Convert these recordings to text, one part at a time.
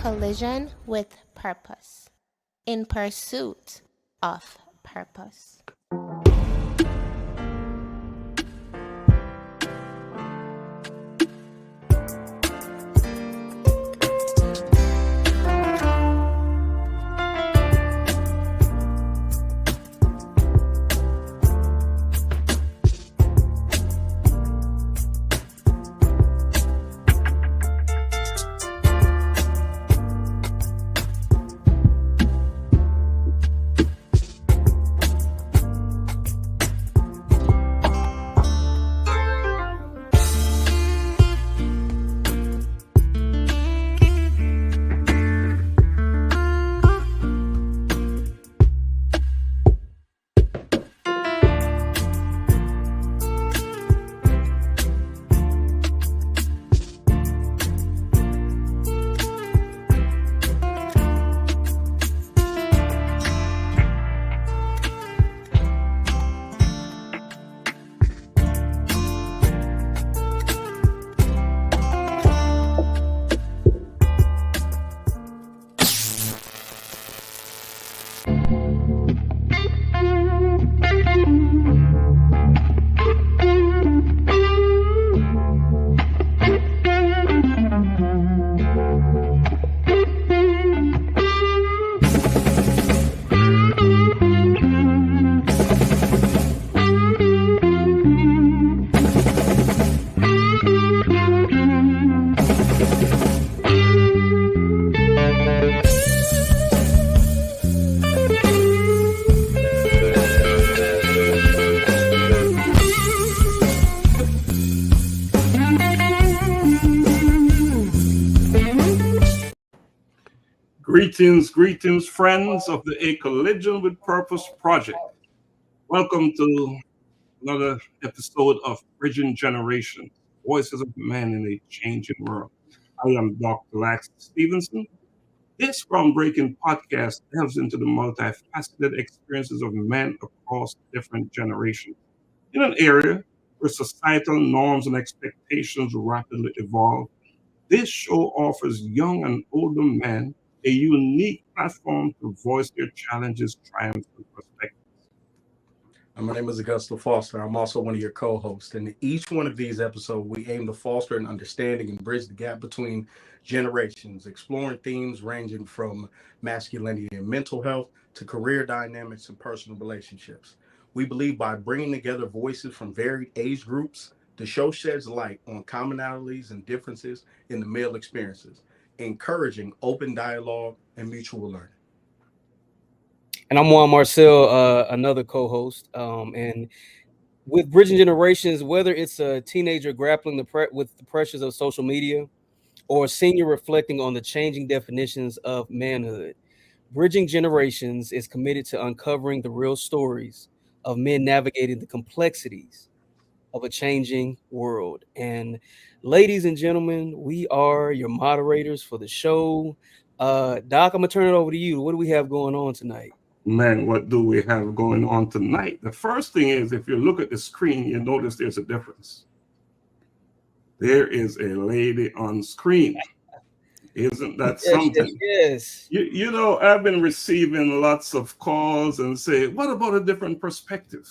collision with purpose, in pursuit of purpose. Greetings, friends of the A Collision with Purpose Project. Welcome to another episode of Bridging Generation, Voices of Men in a Changing World. I am Dr. Laxley Stephenson. This groundbreaking podcast delves into the multifaceted experiences of men across different generations. In an area where societal norms and expectations rapidly evolve, this show offers young and older men a unique platform to voice their challenges, triumphs, and perspectives. My name is Augusta Foster. I'm also one of your co-hosts. And in each one of these episodes, we aim to foster an understanding and bridge the gap between generations, exploring themes ranging from masculinity and mental health to career dynamics and personal relationships. We believe by bringing together voices from varied age groups, the show sheds light on commonalities and differences in the male experiences, encouraging open dialogue and mutual learning. And I'm Juan Marcel, another co-host. And with Bridging Generations, whether it's a teenager grappling with the pressures of social media or a senior reflecting on the changing definitions of manhood, Bridging Generations is committed to uncovering the real stories of men navigating the complexities of a changing world. And ladies and gentlemen, we are your moderators for the show. Doc, I'm gonna turn it over to you. What do we have going on tonight? Man, what do we have going on tonight? The first thing is, if you look at the screen, you notice there's a difference. There is a lady on screen. Isn't that something? Yes. You know, I've been receiving lots of calls and say, what about a different perspective?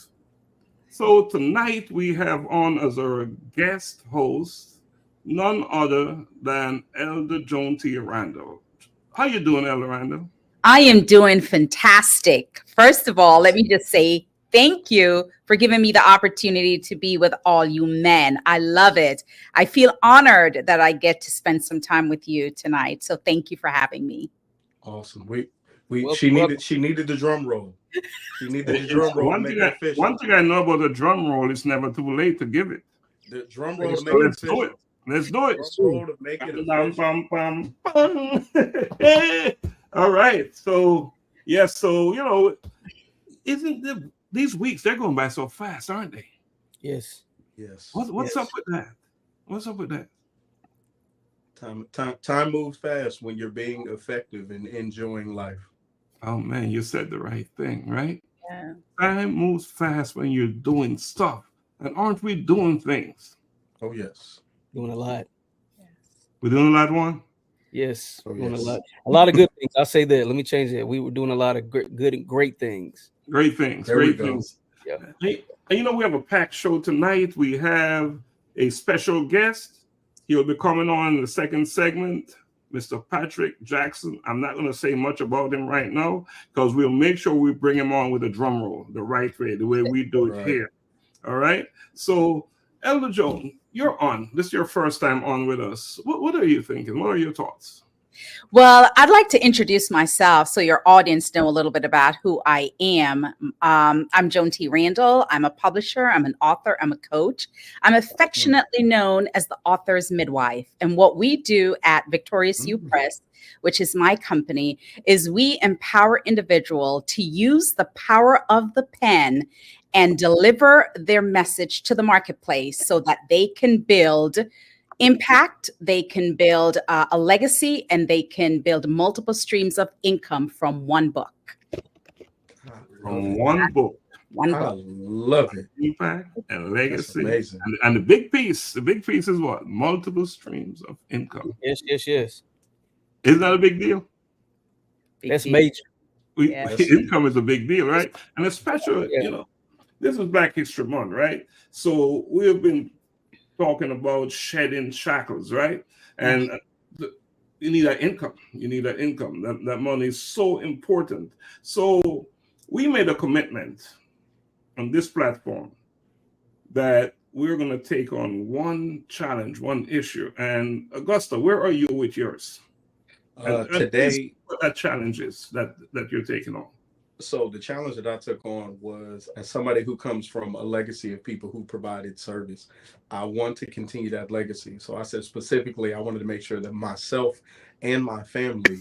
So tonight we have on as our guest host none other than Elder Joan T. Randall. How you doing, Elder Randall? I am doing fantastic. First of all, let me just say thank you for giving me the opportunity to be with all you men. I love it. I feel honored that I get to spend some time with you tonight. So thank you for having me. Awesome. She needed the drum roll. She needed the drum roll. One thing I know about the drum roll, it's never too late to give it. The drum roll to make Let's do it. Let's do it. Drum roll to make it. All right. So yes. So you know, these weeks they're going by so fast, aren't they? Yes. What's up with that? What's up with that? Time moves fast when you're being effective and enjoying life. Oh man, you said the right thing, right? Yeah. Time moves fast when you're doing stuff. And aren't we doing things? Oh yes. Doing a lot. Yes. We're doing a lot, one? Yes, Oh, doing yes. a lot of good things. I'll say that. Let me change that. We were doing a lot of great things. Great things. There we Great go. things. Yeah. Hey, and you know, we have a packed show tonight. We have a special guest. He'll be coming on in the second segment, Mr. Patrick Jackson. I'm not going to say much about him right now because we'll make sure we bring him on with a drum roll the right way, the way we do it Right. here. All right. So, Elder Joan, you're on. This is your first time on with us. What are you thinking? What are your thoughts? Well, I'd like to introduce myself so your audience know a little bit about who I am. I'm Joan T. Randall. I'm a publisher. I'm an author. I'm a coach. I'm affectionately known as the author's midwife. And what we do at Victorious You Press, which is my company, is we empower individuals to use the power of the pen and deliver their message to the marketplace so that they can build impact, they can build a legacy, and they can build multiple streams of income from one book. From one book. One I book. love it. Impact and That's legacy. amazing. And the big piece is what? Multiple streams of income. Yes. Isn't that a big deal? That's major. Yes. Income is a big deal, right? And especially, Yeah. you know, this is Black History Month, right? So we have been talking about shedding shackles, right? And you need that income. You need that income. That money is so important. So we made a commitment on this platform that we're going to take on one challenge, one issue. And Augusta, where are you with yours? And Today, what that challenge is that you're taking on. so the challenge that I took on was, as somebody who comes from a legacy of people who provided service, I want to continue that legacy. So I said specifically, I wanted to make sure that myself and my family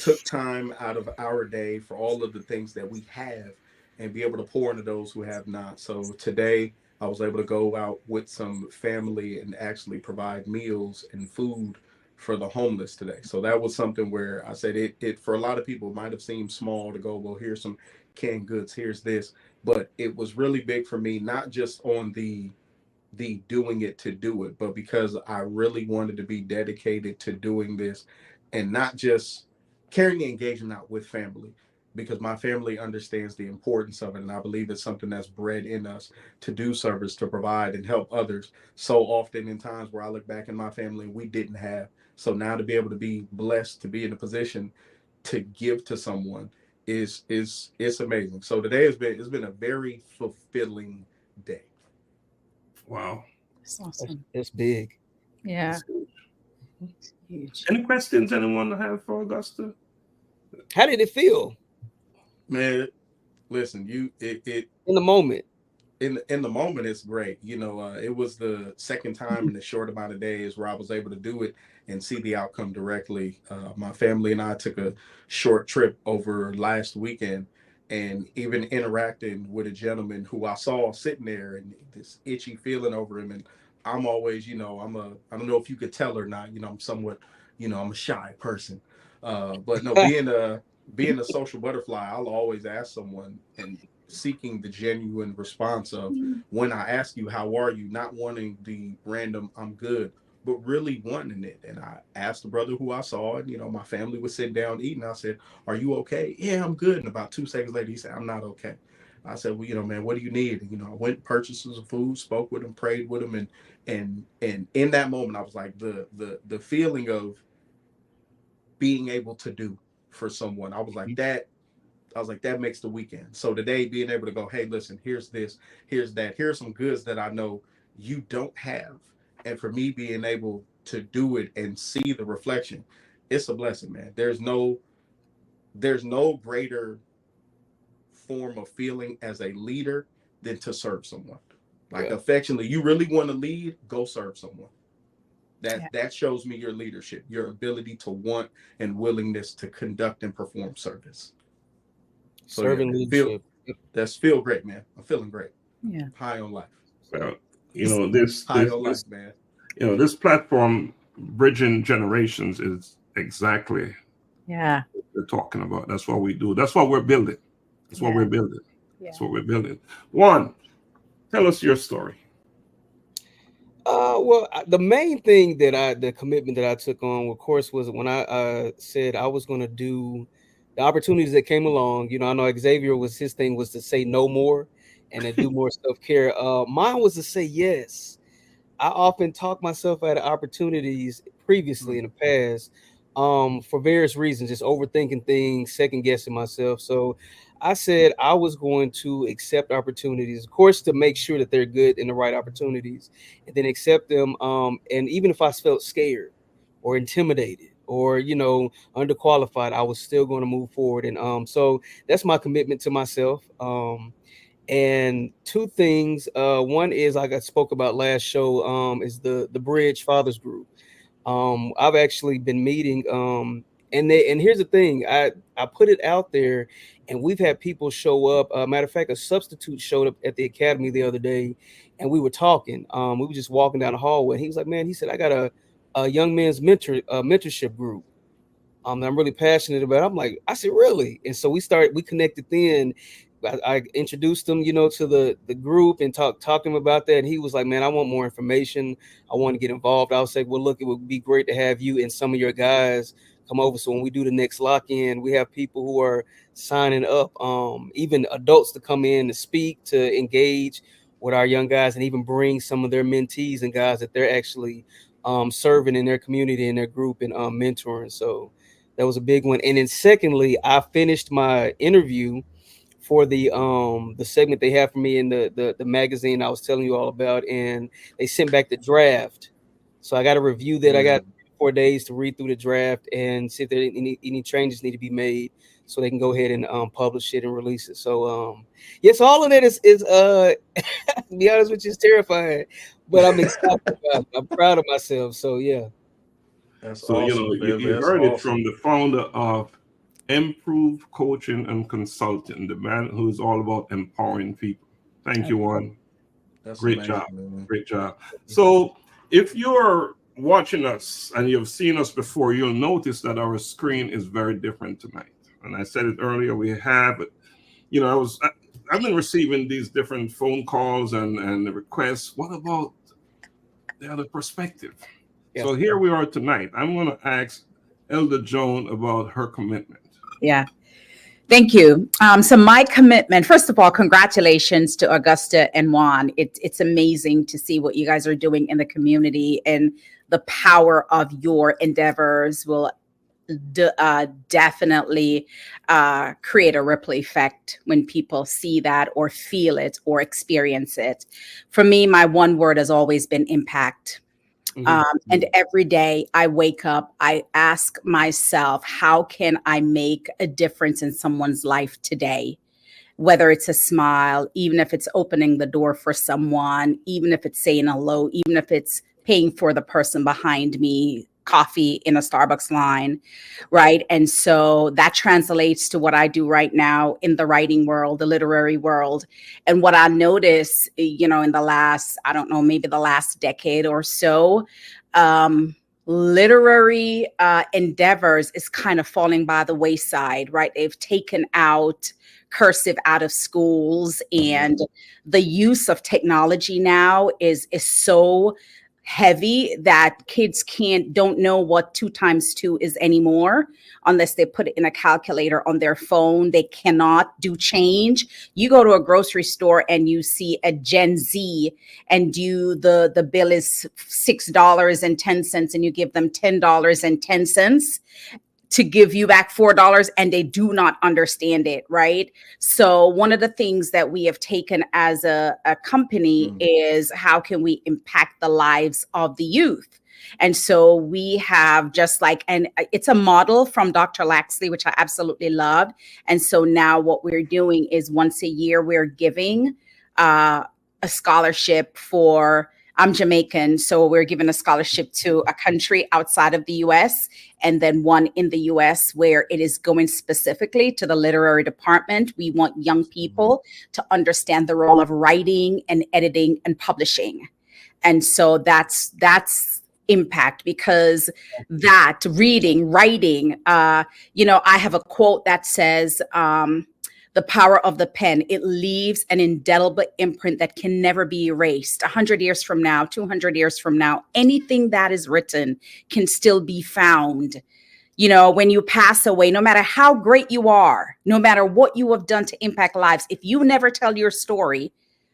took time out of our day for all of the things that we have and be able to pour into those who have not. So today I was able to go out with some family and actually provide meals and food for the homeless today. So that was something where I said it for a lot of people might have seemed small to go, well, here's some canned goods, here's this, but it was really big for me, not just on the doing it to do it, but because I really wanted to be dedicated to doing this and not just carrying the engagement out with family, because my family understands the importance of it. And I believe it's something that's bred in us to do service, to provide and help others. So often in times where I look back in my family, we didn't have. So now to be able to be blessed, to be in a position to give to someone is amazing. So today it's been a very fulfilling day. Wow. That's awesome. That's big. Yeah. That's Huge. any questions anyone have for Augusta? How did it feel Man, listen, in the moment? in the moment it's great. You know, it was the second time in a short amount of days where I was able to do it and see the outcome directly. My family and I took a short trip over last weekend, and even interacting with a gentleman who I saw sitting there and this itchy feeling over him. And I'm always, you know, I don't know if you could tell or not, you know, I'm somewhat, you know, I'm a shy person. But no, being a social butterfly, I'll always ask someone and seeking the genuine response of when I ask you, how are you? Not wanting the random, I'm good, but really wanting it. And I asked the brother who I saw, and, you know, my family was sitting down eating. I said, are you okay? Yeah, I'm good. And about 2 seconds later, he said, I'm not okay. I said, well, you know, man, what do you need? And, you know, I went, purchased some food, spoke with him, prayed with him. And in that moment, I was like, the feeling of being able to do for someone, I was like, that makes the weekend. So today being able to go, hey, listen, here's this, here's that, here's some goods that I know you don't have. And for me being able to do it and see the reflection, it's a blessing, man. There's no greater form of feeling as a leader than to serve someone. Like affectionately, you really want to lead, go serve someone. That shows me your leadership, your ability to want and willingness to conduct and perform service. So Serving leadership. That's feel great, man. I'm feeling great. Yeah. High on life. Well, you know, this life, man. You know, this platform, Bridging Generations, is exactly Yeah. what we're talking about. That's what we do. That's what we're building. That's what we're building. Yeah. That's what we're building. Juan, tell us your story. The main thing the commitment that I took on, of course, was when I said I was going to do the opportunities that came along. You know, I know Xavier his thing was to say no more and to do more self care. Mine was to say yes. I often talk myself out of opportunities previously in the past, for various reasons, just overthinking things, second guessing myself. So I said I was going to accept opportunities, of course, to make sure that they're good and the right opportunities, and then accept them. And even if I felt scared or intimidated or, underqualified, I was still going to move forward. And so that's my commitment to myself. And two things. One is, like I spoke about last show, is the Bridge Fathers Group. I've actually been meeting, and here's the thing, I put it out there, and we've had people show up. Matter of fact, a substitute showed up at the academy the other day, and we were talking. We were just walking down the hallway. And he was like, "Man," he said, "I got a young men's mentorship group. I'm really passionate about." I said, "Really?" And so we connected then. I introduced him, to the group and talking about that. And he was like, "Man, I want more information. I want to get involved." I was like, "Well, look, it would be great to have you and some of your guys come over. So when we do the next lock-in, we have people who are signing up, even adults to come in to speak, to engage with our young guys, and even bring some of their mentees and guys that they're actually serving in their community, in their group, and mentoring." So that was a big one. And then secondly, I finished my interview for the segment they have for me in the magazine I was telling you all about, and they sent back the draft. So I got to review that. I got 4 days to read through the draft and see if there any changes need to be made, so they can go ahead and publish it and release it. So yes, all of that is to be honest with you, is terrifying, but I'm excited about it. I'm proud of myself. So yeah. That's So awesome. you heard it from the founder of Improve Coaching and Consulting, the man who's all about empowering people. Thank you, Juan. That's Great amazing, job. man. Great job. So if you're watching us and you've seen us before, you'll notice that our screen is very different tonight. And I said it earlier, we have, I've been receiving these different phone calls and requests. What about the other perspective? Yeah. So here we are tonight. I'm going to ask Elder Joan about her commitment. Yeah. Thank you. So my commitment, first of all, congratulations to Augusta and Juan. It's amazing to see what you guys are doing in the community, and the power of your endeavors will definitely create a ripple effect when people see that or feel it or experience it. For me, my one word has always been impact. And every day I wake up, I ask myself, how can I make a difference in someone's life today? Whether it's a smile, even if it's opening the door for someone, even if it's saying hello, even if it's paying for the person behind me coffee in a Starbucks line, right? And so that translates to what I do right now in the writing world, the literary world. And what I notice, in the last, I don't know, maybe the last decade or so, literary endeavors is kind of falling by the wayside, right? They've taken out cursive out of schools, and the use of technology now is so heavy that kids don't know what 2 times 2 is anymore unless they put it in a calculator on their phone. They cannot do change. You go to a grocery store and you see a Gen Z, and the bill is $6.10, and you give them $10.10 to give you back $4, and they do not understand it, right? So one of the things that we have taken as a company is, how can we impact the lives of the youth? And so we have and it's a model from Dr. Laxley, which I absolutely love. And so now what we're doing is, once a year, we're giving a scholarship for, I'm Jamaican, so we're giving a scholarship to a country outside of the US, and then one in the US where it is going specifically to the literary department. We want young people to understand the role of writing and editing and publishing. And so that's impact, because reading, writing, I have a quote that says, the power of the pen. It leaves an indelible imprint that can never be erased. 100 years from now, 200 years from now, anything that is written can still be found. You know, when you pass away, no matter how great you are, no matter what you have done to impact lives, if you never tell your story,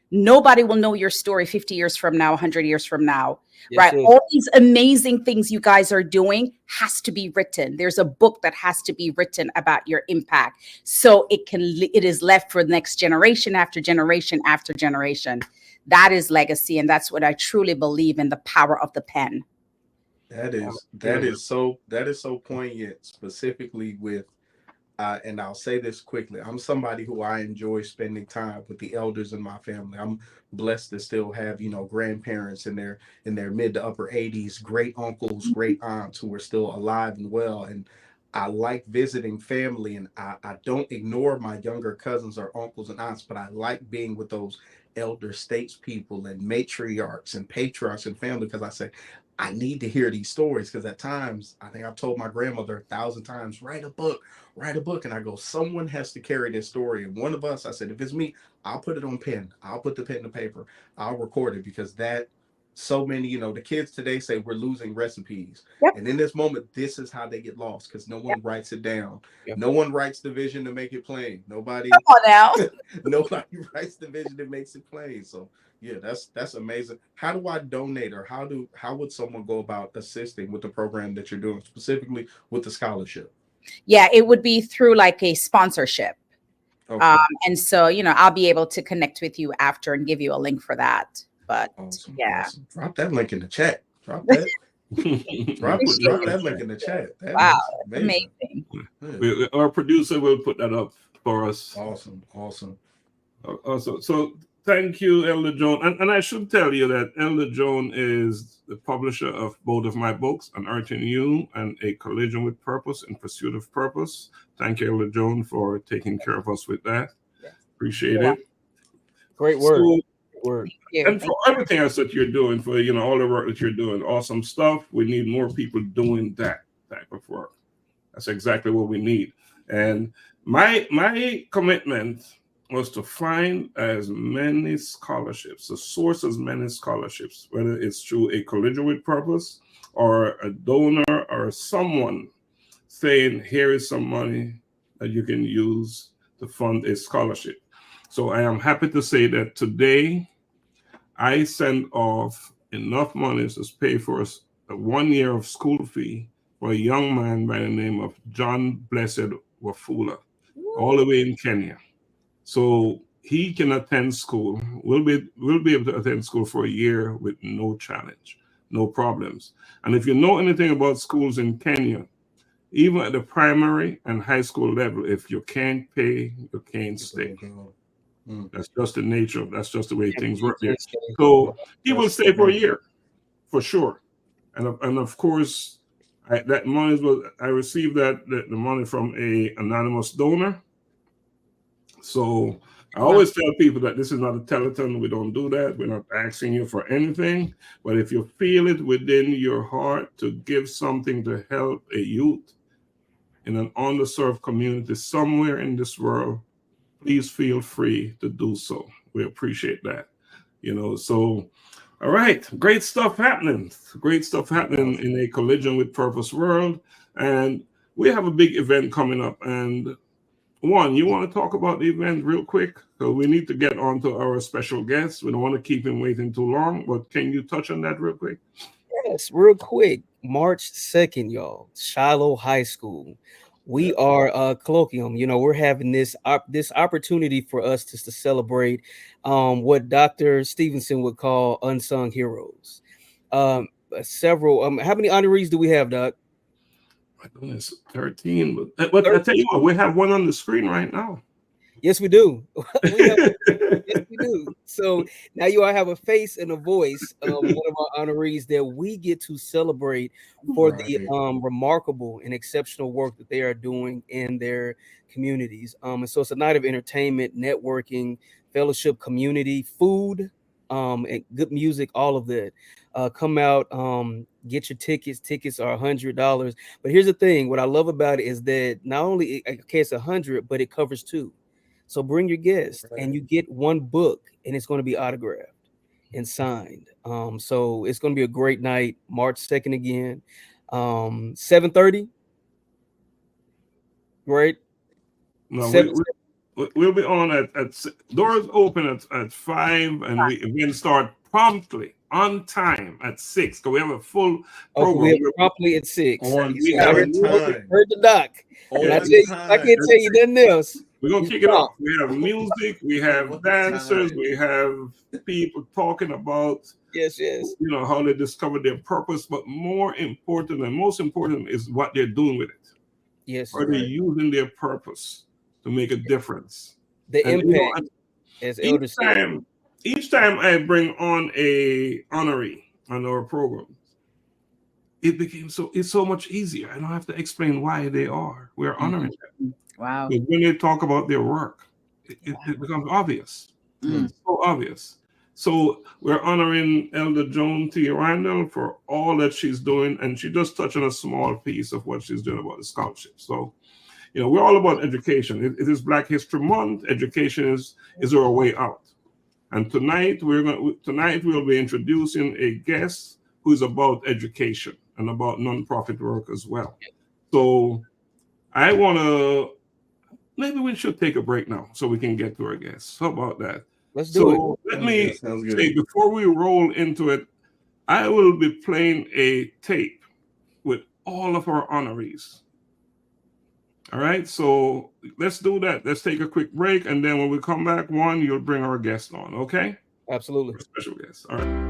nobody will know your story 50 years from now, 100 years from now, right? All these amazing things you guys are doing has to be written. There's a book that has to be written about your impact. So it is left for the next generation after generation after generation. That is legacy. And that's what I truly believe in, the power of the pen. That is so poignant, specifically with and I'll say this quickly. I'm somebody who I enjoy spending time with the elders in my family. I'm blessed to still have, grandparents in their mid to upper 80s, great uncles, great aunts who are still alive and well. And I like visiting family, and I don't ignore my younger cousins or uncles and aunts, but I like being with those elder statespeople and matriarchs and patriarchs and family, because I say, I need to hear these stories, because at times, I think I've told my grandmother 1,000 times, write a book. And I go, someone has to carry this story. And one of us, I said, if it's me, I'll put it on pen. I'll put the pen to paper. I'll record it, because so many, the kids today say we're losing recipes. Yep. And in this moment, this is how they get lost, because no one writes it down. Yep. No one writes the vision to make it plain. Nobody, Come on now. nobody writes the vision that makes it plain. So yeah, that's amazing. How do I donate, or how would someone go about assisting with the program that you're doing, specifically with the scholarship? Yeah, it would be through like a sponsorship. Okay. And so, I'll be able to connect with you after and give you a link for that. But Awesome. Drop that link in the chat. Drop that. drop that link in the chat. Wow, amazing. Our producer will put that up for us. Awesome. So thank you, Elder Joan. And I should tell you that Elder Joan is the publisher of both of my books, An Earth in You and A Collision with Purpose, In Pursuit of Purpose. Thank you, Elder Joan, for taking care of us with that. Appreciate it. Great work. And for everything else that you're doing, for all the work that you're doing, awesome stuff. We need more people doing that type of work. That's exactly what we need. And my commitment was to find as many scholarships, to source as many scholarships, whether it's through A Collision with Purpose or a donor or someone saying, here is some money that you can use to fund a scholarship. So I am happy to say that today I sent off enough money to pay for a 1 year of school fee for a young man by the name of John Blessed Wafula, all the way in Kenya. So he can attend school. We'll be able to attend school for a year with no challenge, no problems. And if you know anything about schools in Kenya, even at the primary and high school level, if you can't pay, you can't stay. That's just the nature that's just the way things work there. So he will stay for a year, for sure. And of course, that money I received the money from a anonymous donor. So I always tell people that this is not a telethon. We don't do that. We're not asking you for anything. But if you feel it within your heart to give something to help a youth in an underserved community somewhere in this world, please feel free to do so. We appreciate that. So, all right. Great stuff happening. In A Collision with Purpose world. And we have a big event coming up. And Juan, you want to talk about the event real quick? So we need to get on to our special guest. We don't want to keep him waiting too long, but can you touch on that real quick? Yes, real quick. March 2nd, y'all, Shiloh High School. We are a colloquium. We're having this opportunity for us to celebrate what Dr. Stephenson would call unsung heroes. Several. How many honorees do we have, Doc? My goodness, 13. But I tell you what, we have one on the screen right now. Yes, we do. Yes, we do. So now you all have a face and a voice of one of our honorees that we get to celebrate for the remarkable and exceptional work that they are doing in their communities. And so it's a night of entertainment, networking, fellowship, community, food, and good music, all of that. Come out, get your tickets. Tickets are $100. But here's the thing: what I love about it is that not only it's 100, but it covers two. So bring your guests, and you get one book, and it's going to be autographed and signed. So it's going to be a great night, March 2nd again, 7:30. Great. No, Seven- we'll be on at doors open at 5, and we again start promptly on time at 6, because we have a full program. we have promptly at 6. On We have time. Heard the doc. And I can't tell you nothing else. We're gonna kick it off. We have music, we have dancers, we have people talking about Yes. how they discovered their purpose, but more important and most important is what they're doing with it. Yes. Are they using their purpose to make a difference? The And, impact, as Elder said. each time I bring on a honoree on our program, it's so much easier. I don't have to explain why they are. We're honoring them. Wow. But when they talk about their work, it becomes obvious. It's so obvious. So we're honoring Elder Joan T. Randall for all that she's doing, and she just touched on a small piece of what she's doing about the scholarship. So, we're all about education. It is Black History Month. Education is our way out. And tonight we'll be introducing a guest who's about education and about nonprofit work as well. So maybe we should take a break now so we can get to our guests. How about that? Let's do it. Let me say, before we roll into it, I will be playing a tape with all of our honorees. All right, so let's do that. Let's take a quick break, and then when we come back, Juan, you'll bring our guest on, okay? Absolutely. Our special guest. All right.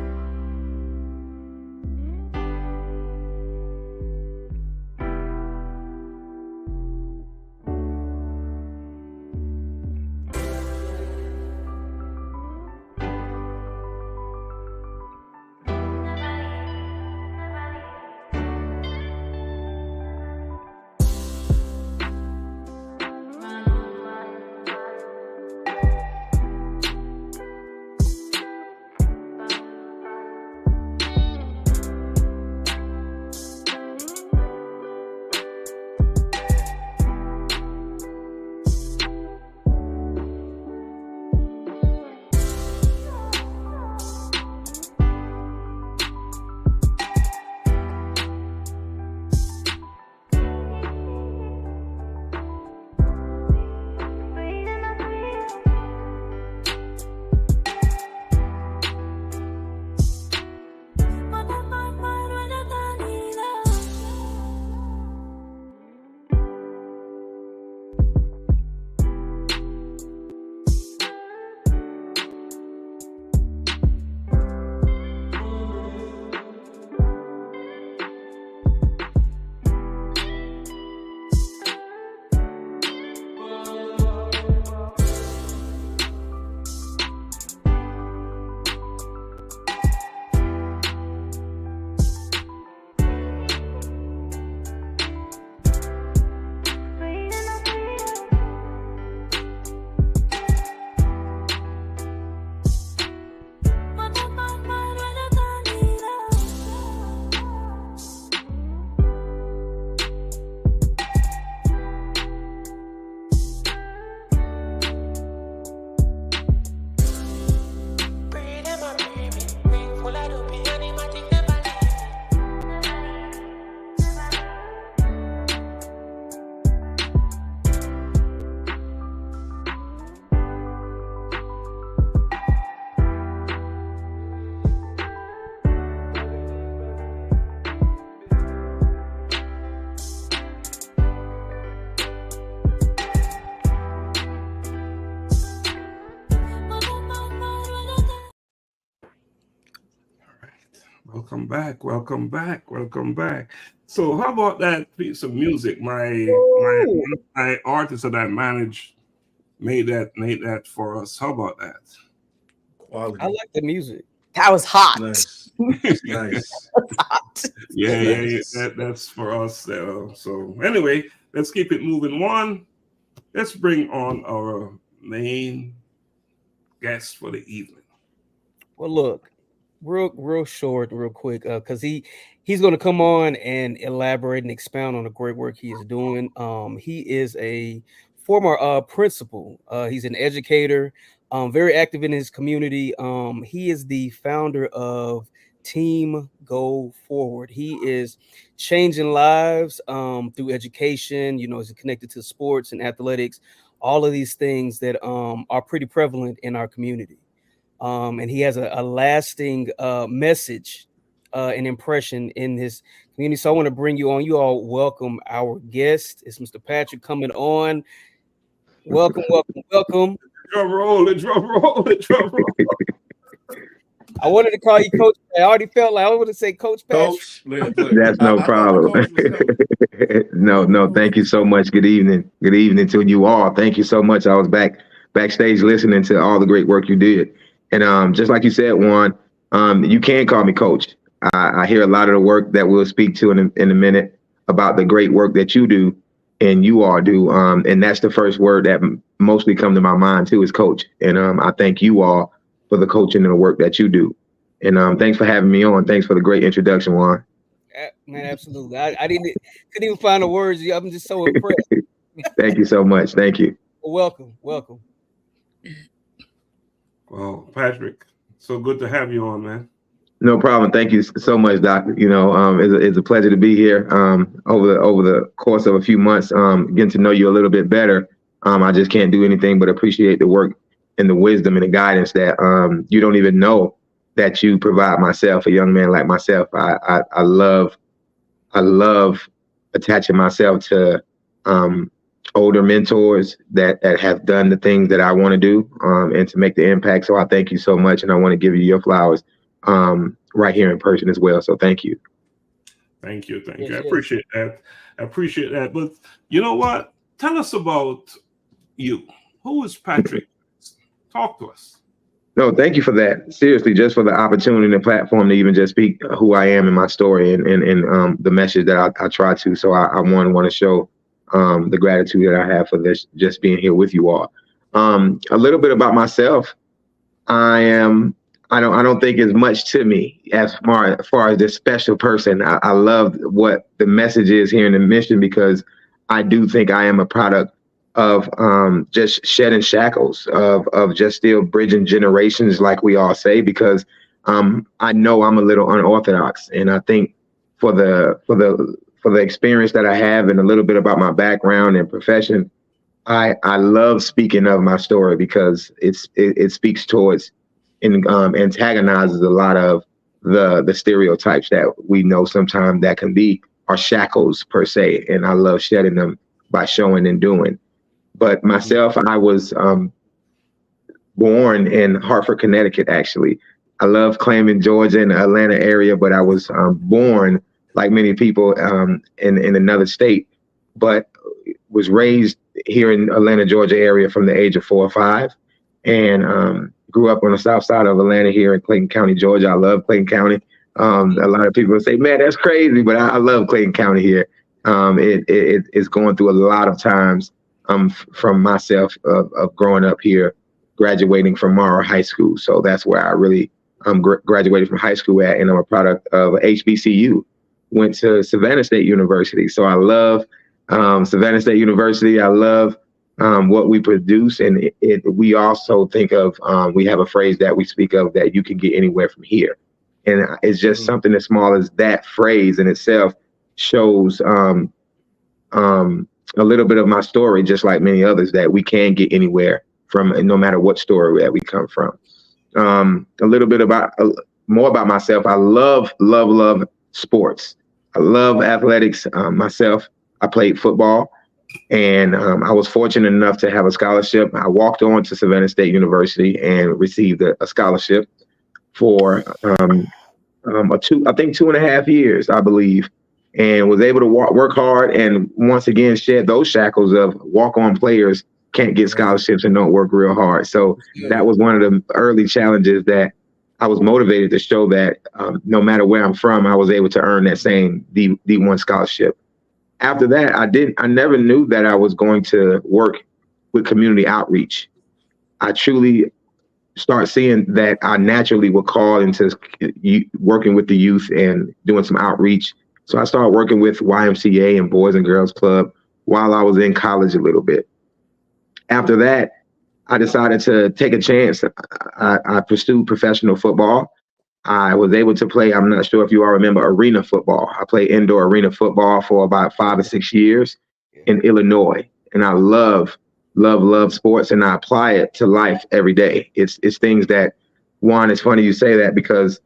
Welcome back, welcome back, welcome back. So how about that piece of music? One of my artists that I managed made that for us. How about that? Quality. I like the music. That was hot. Nice. Nice. Hot. Yeah. That's for us. So anyway, let's keep it moving. Let's bring on our main guest for the evening. Well, look, real short, real quick, because he's going to come on and elaborate and expound on the great work he is doing. He is a former principal. He's an educator, very active in his community. He is the founder of Team Go Forward. He is changing lives through education. You know, is connected to sports and athletics, all of these things that are pretty prevalent in our community. And he has a lasting message and impression in his community. So I want to bring you on. You all welcome our guest. It's Mr. Patrick coming on. Welcome, welcome, welcome. Drum roll, drum roll, drum roll. I wanted to call you Coach. I already felt like I wanted to say Coach Patrick. Coach, look, That's no problem. No, thank you so much. Good evening. Good evening to you all. Thank you so much. I was backstage listening to all the great work you did. And just like you said, Juan, you can call me Coach. I hear a lot of the work that we'll speak to in a minute about the great work that you do and you all do. And that's the first word that mostly come to my mind too, is Coach. And I thank you all for the coaching and the work that you do. And thanks for having me on. Thanks for the great introduction, Juan. Man, absolutely. I couldn't even find the words. I'm just so impressed. Thank you so much. Thank you. Welcome. Well, Patrick, so good to have you on, man. No problem. Thank you so much, Doctor. You know, it's a pleasure to be here. Over the course of a few months, getting to know you a little bit better. I just can't do anything but appreciate the work and the wisdom and the guidance that you don't even know that you provide myself, a young man like myself. I love attaching myself to older mentors that have done the things that I want to do and to make the impact. So I thank you so much, and I want to give you your flowers right here in person as well. So thank you. Thank you. I appreciate that. But you know what? Tell us about you. Who is Patrick? Talk to us. No, thank you for that. Seriously, just for the opportunity and the platform to even just speak who I am and my story and the message that I try to. So I want to show the gratitude that I have for this, just being here with you all. A little bit about myself. I don't think it's much to me as far as this special person. I love what the message is here in the mission, because I do think I am a product of just shedding shackles, of just still bridging generations, like we all say, because I know I'm a little unorthodox. And I think for the experience that I have and a little bit about my background and profession, I love speaking of my story, because it speaks towards and antagonizes a lot of the stereotypes that we know sometimes that can be our shackles per se. And I love shedding them by showing and doing. But myself, I was born in Hartford, Connecticut, actually. I love claiming Georgia and the Atlanta area, but I was born, like many people, in another state, but was raised here in Atlanta, Georgia area from the age of 4 or 5, and grew up on the south side of Atlanta here in Clayton County, Georgia. I love Clayton County. A lot of people say, man, that's crazy, but I love Clayton County here. It's going through a lot of times from myself of growing up here, graduating from Morrow High School. So that's where I really graduated from high school at, and I'm a product of HBCU. Went to Savannah State University. So I love Savannah State University. I love what we produce. And we also think of, we have a phrase that we speak of, that you can get anywhere from here. And it's just something as small as that phrase in itself shows a little bit of my story, just like many others, that we can get anywhere from, no matter what story that we come from. A little bit more about myself. I love sports. I love athletics myself. I played football, and I was fortunate enough to have a scholarship. I walked on to Savannah State University and received a scholarship for I think 2.5 years, I believe, and was able to work hard and once again shed those shackles of walk-on players can't get scholarships and don't work real hard. So that was one of the early challenges that I was motivated to show that no matter where I'm from, I was able to earn that same D1 scholarship. After that, I never knew that I was going to work with community outreach. I truly start seeing that I naturally would call into working with the youth and doing some outreach. So I started working with YMCA and Boys and Girls Club while I was in college a little bit. After that, I decided to take a chance. I pursued professional football. I was able to play, I'm not sure if you all remember, arena football. I played indoor arena football for about 5 or 6 years in Illinois. And I love sports, and I apply it to life every day. It's things that, Juan, it's funny you say that, because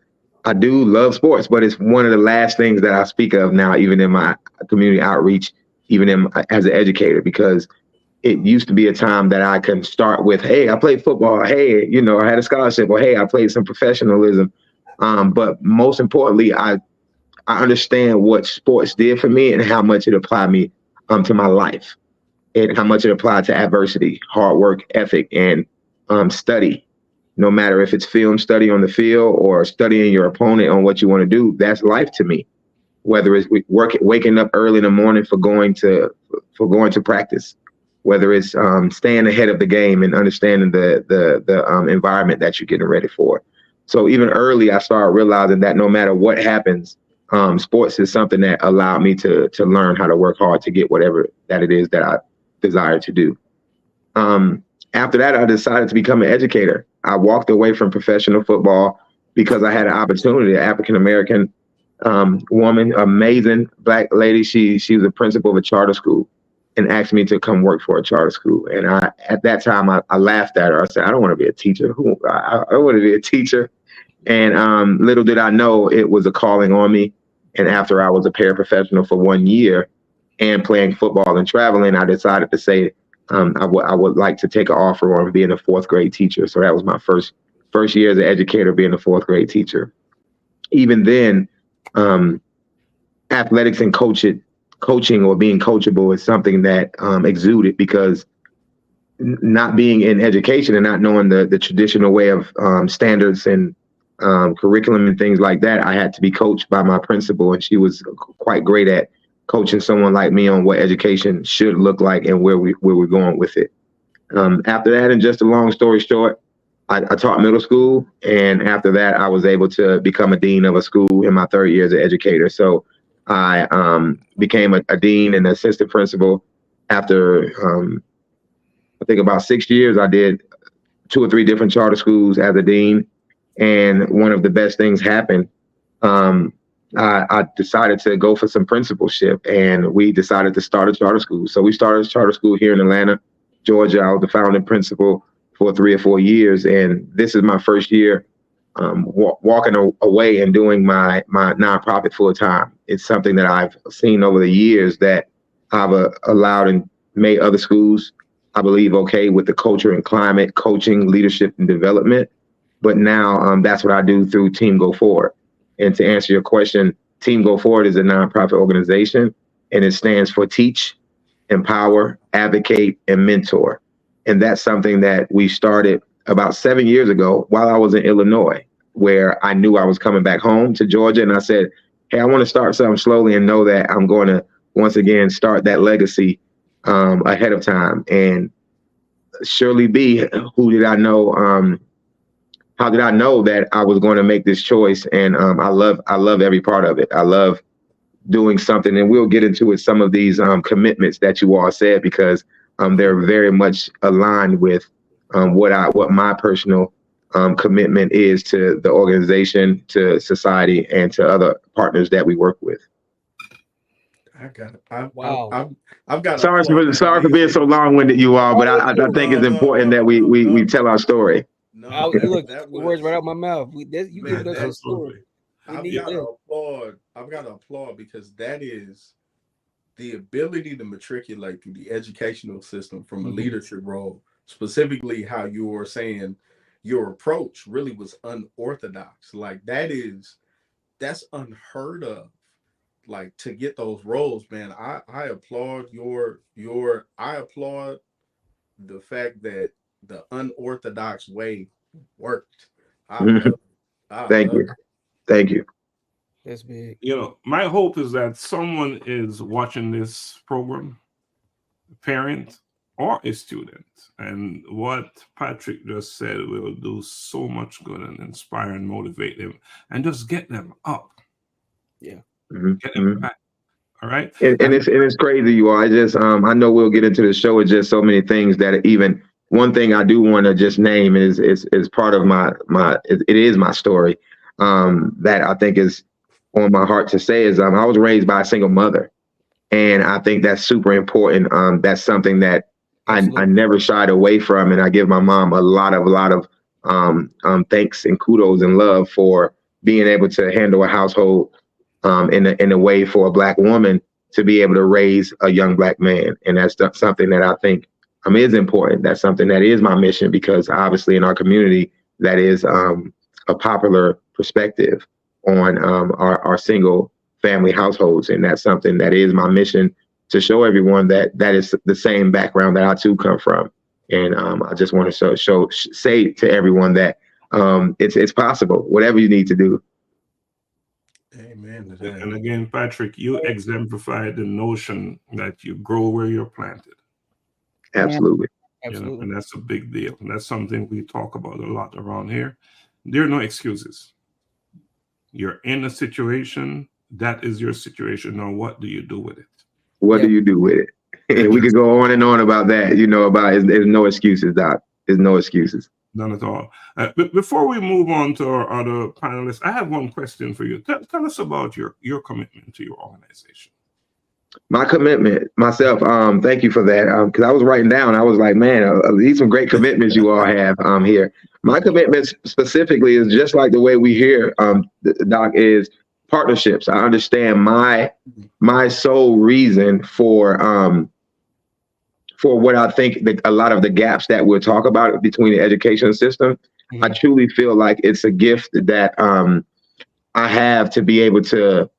I do love sports, but it's one of the last things that I speak of now, even in my community outreach, even as an educator, because it used to be a time that I can start with, hey, I played football. Hey, I had a scholarship, or hey, I played some professionalism. But most importantly, I understand what sports did for me and how much it applied me to my life, and how much it applied to adversity, hard work, ethic, and study. No matter if it's film study on the field or studying your opponent on what you want to do, that's life to me. Whether it's waking up early in the morning for going to practice, whether it's staying ahead of the game and understanding the environment that you're getting ready for. So even early, I started realizing that no matter what happens, sports is something that allowed me to learn how to work hard to get whatever that it is that I desire to do. After that, I decided to become an educator. I walked away from professional football because I had an opportunity. An African-American woman, amazing Black lady. She was a principal of a charter school, and asked me to come work for a charter school. And at that time, I laughed at her. I said, I don't want to be a teacher. I want to be a teacher. And little did I know it was a calling on me. And after I was a paraprofessional for 1 year and playing football and traveling, I decided to say I would like to take an offer on being a 4th grade teacher. So that was my first year as an educator, being a 4th grade teacher. Even then, athletics and coaching or being coachable is something that exuded, because not being in education and not knowing the traditional way of standards and curriculum and things like that, I had to be coached by my principal, and she was quite great at coaching someone like me on what education should look like and where we're going with it. After that, and just a long story short, I taught middle school, and after that, I was able to become a dean of a school in my 3rd year as an educator. So I became a dean and assistant principal. After I think about 6 years, I did 2 or 3 different charter schools as a dean. And one of the best things happened. I decided to go for some principalship, and we decided to start a charter school. So we started a charter school here in Atlanta, Georgia. I was the founding principal for 3 or 4 years. And this is my first year walking away and doing my nonprofit full time. It's something that I've seen over the years that I've allowed and made other schools, I believe, okay with the culture and climate, coaching, leadership, and development. But now that's what I do through Team Go Forward. And to answer your question, Team Go Forward is a nonprofit organization, and it stands for Teach, Empower, Advocate, and Mentor. And that's something that we started about 7 years ago while I was in Illinois, where I knew I was coming back home to Georgia. And I said, hey, I want to start something slowly and know that I'm going to, once again, start that legacy ahead of time. And surely be, who did I know? How did I know that I was going to make this choice? And I love every part of it. I love doing something, and we'll get into it, some of these commitments that you all said, because they're very much aligned with what my personal commitment is to the organization, to society, and to other partners that we work with. I got it. Wow. I've got. Sorry for being so long-winded, you all, but I think it's important that we tell our story. No, look, the words right out my mouth. You give us a story. I've got to applaud, because that is the ability to matriculate through the educational system from a leadership role, specifically how you were saying your approach really was unorthodox. Like that's unheard of. Like, to get those roles, man, I applaud I applaud the fact that the unorthodox way worked. Thank you. That's big. My hope is that someone is watching this program, a parent or a student, and what Patrick just said will do so much good and inspire and motivate them, and just get them up. Yeah. Get them back. All right. And it's crazy, you all. I just I know we'll get into the show with just so many things that even one thing I do want to just name is part of it is my story that I think is on my heart to say is I was raised by a single mother, and I think that's super important. That's something that I never shied away from, and I give my mom a lot of thanks and kudos and love for being able to handle a household in a way for a Black woman to be able to raise a young Black man. And that's something that I think is important. That's something that is my mission, because obviously in our community, that is a popular perspective on our single family households. And that's something that is my mission, to show everyone that is the same background that I too come from. And I just want to say to everyone that it's possible, whatever you need to do. Amen. And again, Patrick, you exemplify the notion that you grow where you're planted. Absolutely. Absolutely. And that's a big deal. And that's something we talk about a lot around here. There are no excuses. You're in a situation, that is your situation. Now, what do you do with it? What do you do with it? And we could go on and on about that, there's no excuses, Doc. There's no excuses. None at all. But before we move on to our other panelists, I have one question for you. Tell us about your commitment to your organization. My commitment, myself, thank you for that. Because I was writing down, I was like, man, these some great commitments you all have here. My commitment specifically is just like the way we hear, Doc, is partnerships. I understand my sole reason for what I think a lot of the gaps that we'll talk about between the education system. Mm-hmm. I truly feel like it's a gift that I have to be able to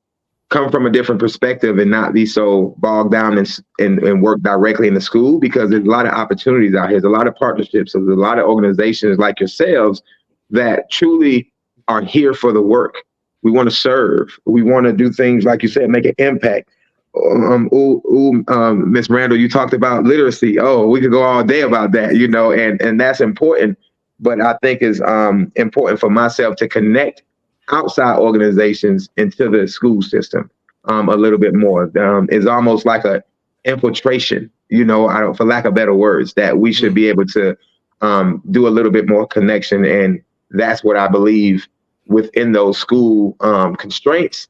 come from a different perspective and not be so bogged down and work directly in the school, because there's a lot of opportunities out here. There's a lot of partnerships. There's a lot of organizations like yourselves that truly are here for the work. We want to serve. We want to do things, like you said, make an impact. Miss Randall, you talked about literacy. Oh, we could go all day about that, and that's important. But I think it's important for myself to connect outside organizations into the school system a little bit more. It's almost like a infiltration, for lack of better words, that we should be able to do a little bit more connection. And that's what I believe within those school constraints.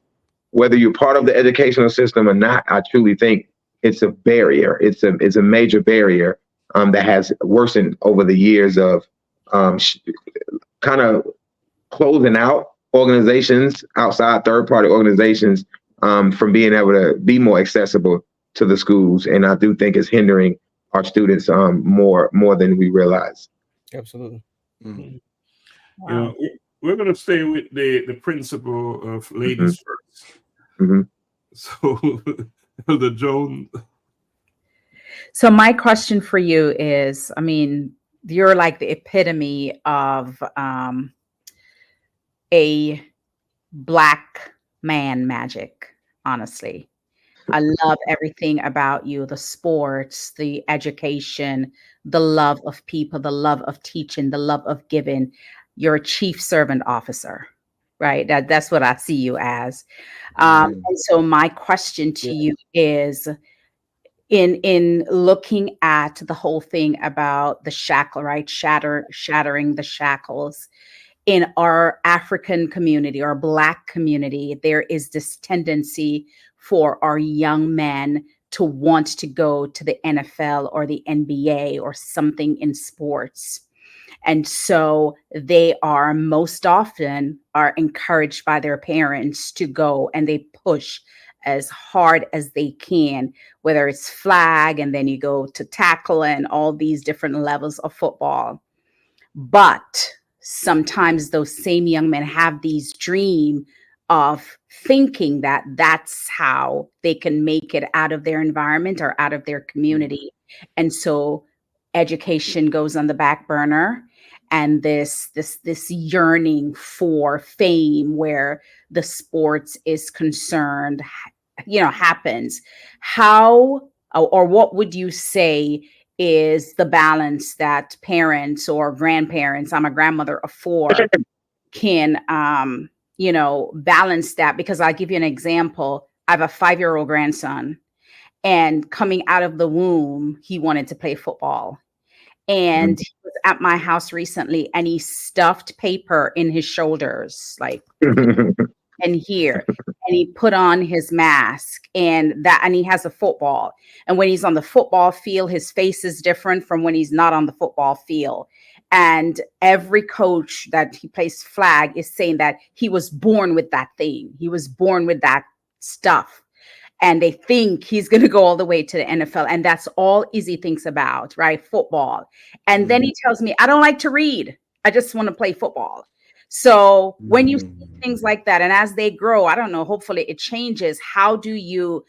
Whether you're part of the educational system or not, I truly think it's a barrier. It's a major barrier that has worsened over the years of kind of closing out organizations, outside third-party organizations, from being able to be more accessible to the schools. And I do think it's hindering our students more than we realize. Absolutely. Mm-hmm. Wow. We're going to stay with the principle of ladies first. Mm-hmm. So, Elder Joan. So my question for you is, you're like the epitome of a Black man magic, honestly. I love everything about you, the sports, the education, the love of people, the love of teaching, the love of giving. You're a chief servant officer, right? That's what I see you as. And so my question to you is, in looking at the whole thing about the shackle, right? Shattering the shackles. In our African community, our Black community, there is this tendency for our young men to want to go to the NFL or the NBA or something in sports. And so they are most often are encouraged by their parents to go, and they push as hard as they can, whether it's flag, and then you go to tackle and all these different levels of football. But sometimes those same young men have these dreams of thinking that that's how they can make it out of their environment or out of their community. And so education goes on the back burner, and this yearning for fame where the sports is concerned, happens. How, or what would you say is the balance that parents or grandparents, I'm a grandmother of 4, can, balance that? Because I'll give you an example. I have a 5-year-old grandson, and coming out of the womb, he wanted to play football. And he was at my house recently, and he stuffed paper in his shoulders, like and here, and he put on his mask, and he has a football. And when he's on the football field, his face is different from when he's not on the football field. And every coach that he plays flag is saying that he was born with that thing. He was born with that stuff. And they think he's going to go all the way to the NFL. And that's all Izzy thinks about, right? Football. And then he tells me, I don't like to read. I just want to play football. So when you see things like that, and as they grow, I don't know, hopefully it changes. How do you,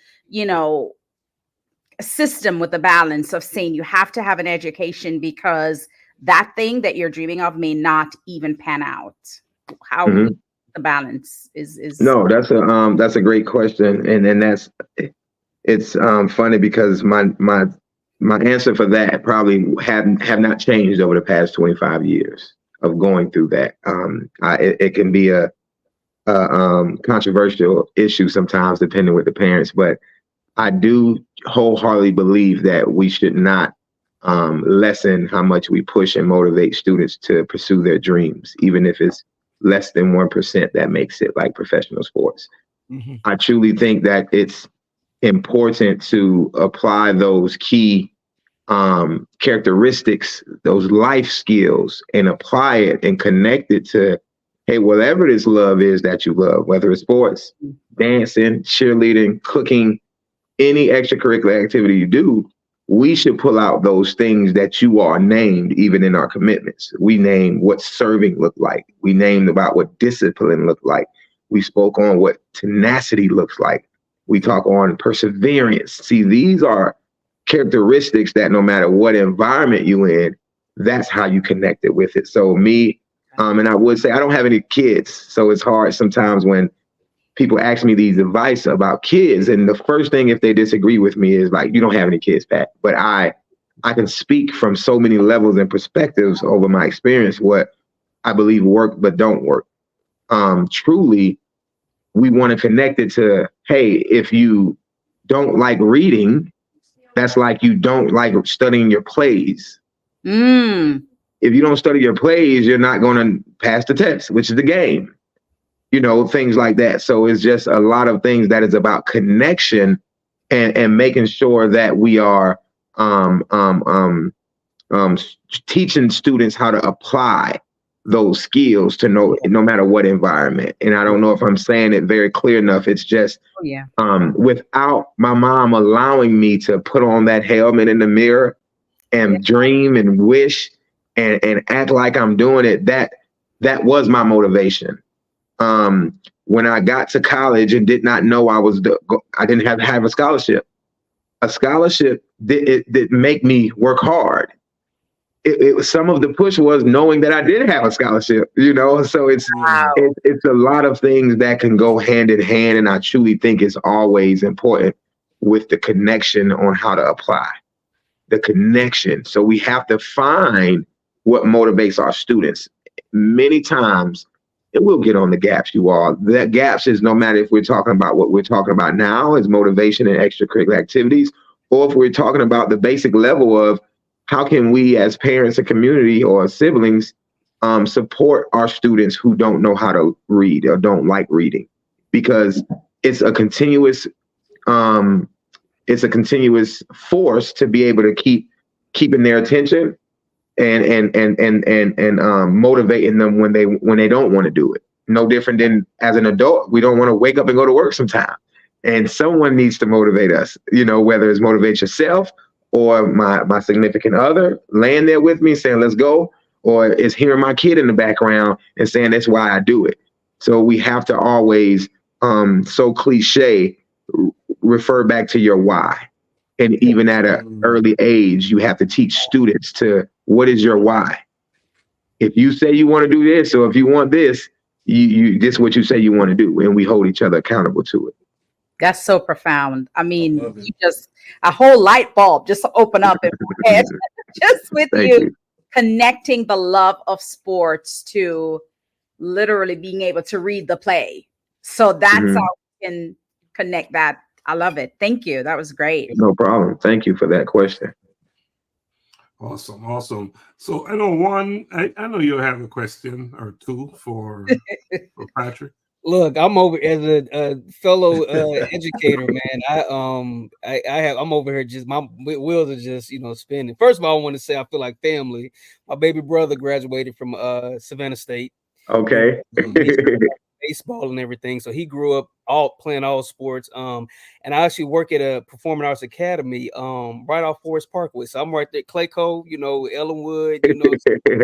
assist them with the balance of saying you have to have an education because that thing that you're dreaming of may not even pan out? How the balance is No, that's a great question, and it's funny because my answer for that probably have not changed over the past 25 years of going through that. It can be a controversial issue sometimes, depending with the parents, but I do wholeheartedly believe that we should not lessen how much we push and motivate students to pursue their dreams, even if it's less than 1% that makes it like professional sports. I truly think that it's important to apply those key characteristics, those life skills, and apply it and connect it to, hey, whatever this love is that you love, whether it's sports, dancing, cheerleading, cooking, any extracurricular activity you do, we should pull out those things that you are named, even in our commitments. We name what serving looked like. We named about what discipline looked like. We spoke on what tenacity looks like. We talk on perseverance. See, these are characteristics that no matter what environment you in, that's how you connected with it. So me, and I would say I don't have any kids, so it's hard sometimes when people ask me these advice about kids, and the first thing if they disagree with me is like, you don't have any kids, Pat. But I can speak from so many levels and perspectives over my experience what I believe work but don't work. Truly, we want to connect it to, hey, if you don't like reading, that's like you don't like studying your plays. If you don't study your plays, you're not going to pass the test, which is the game. Things like that. So it's just a lot of things that is about connection and making sure that we are teaching students how to apply those skills to no matter what environment. And I don't know if I'm saying it very clear enough. It's just without my mom allowing me to put on that helmet in the mirror and dream and wish and act like I'm doing it, that was my motivation. When I got to college and did not know I didn't have a scholarship. A scholarship did make me work hard. It was some of the push was knowing that I did have a scholarship, so it's a lot of things that can go hand in hand. And I truly think it's always important with the connection on how to apply the connection. So we have to find what motivates our students. Many times, and we'll get on the gaps, you all. That gaps is no matter if we're talking about what we're talking about now is motivation and extracurricular activities, or if we're talking about the basic level of how can we as parents and community or siblings support our students who don't know how to read or don't like reading, because it's a continuous force to be able to keeping their attention and motivating them when they don't want to do it. No different than as an adult, we don't want to wake up and go to work sometime, and someone needs to motivate us. Whether it's motivate yourself or my significant other laying there with me saying let's go, or it's hearing my kid in the background and saying that's why I do it. So we have to always so cliche refer back to your why. And even at an early age, you have to teach students to what is your why. If you say you want to do this, or if you want this, you this is what you say you want to do, and we hold each other accountable to it. That's so profound. I mean, you just a whole light bulb just open up in my head just with you connecting the love of sports to literally being able to read the play. So that's how we can connect that. I love it. Thank you. That was great. No problem. Thank you for that question. Awesome. So I know I know you have a question or two for Patrick. Look, I'm over as a fellow educator, man. I'm over here just my wheels are just spinning. First of all, I want to say I feel like family. My baby brother graduated from Savannah State. Okay. Baseball and everything, so he grew up playing all sports. And I actually work at a performing arts academy right off Forest Parkway. So I'm right there, Clayco, Ellenwood,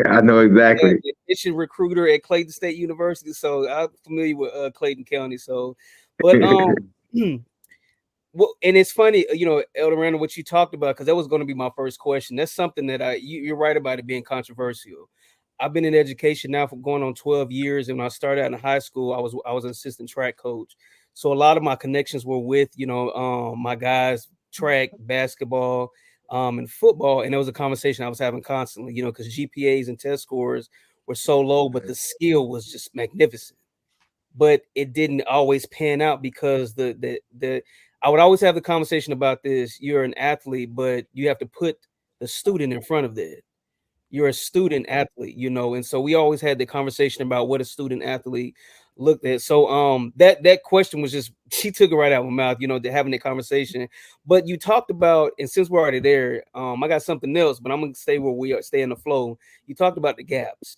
I know exactly. Mission recruiter at Clayton State University, so I'm familiar with Clayton County. So, but well, and it's funny, Elder Randall, what you talked about, because that was going to be my first question. That's something that you're right about it being controversial. I've been in education now for going on 12 years. And when I started out in high school, I was an assistant track coach. So a lot of my connections were with, my guys, track, basketball, and football. And it was a conversation I was having constantly, because GPAs and test scores were so low, but the skill was just magnificent. But it didn't always pan out because I would always have the conversation about this. You're an athlete, but you have to put the student in front of that. You're a student athlete, and so we always had the conversation about what a student athlete looked at. So that question was just, she took it right out of my mouth, having that conversation. But you talked about, and since we're already there, I got something else, but I'm gonna stay where we are, stay in the flow. You talked about the gaps.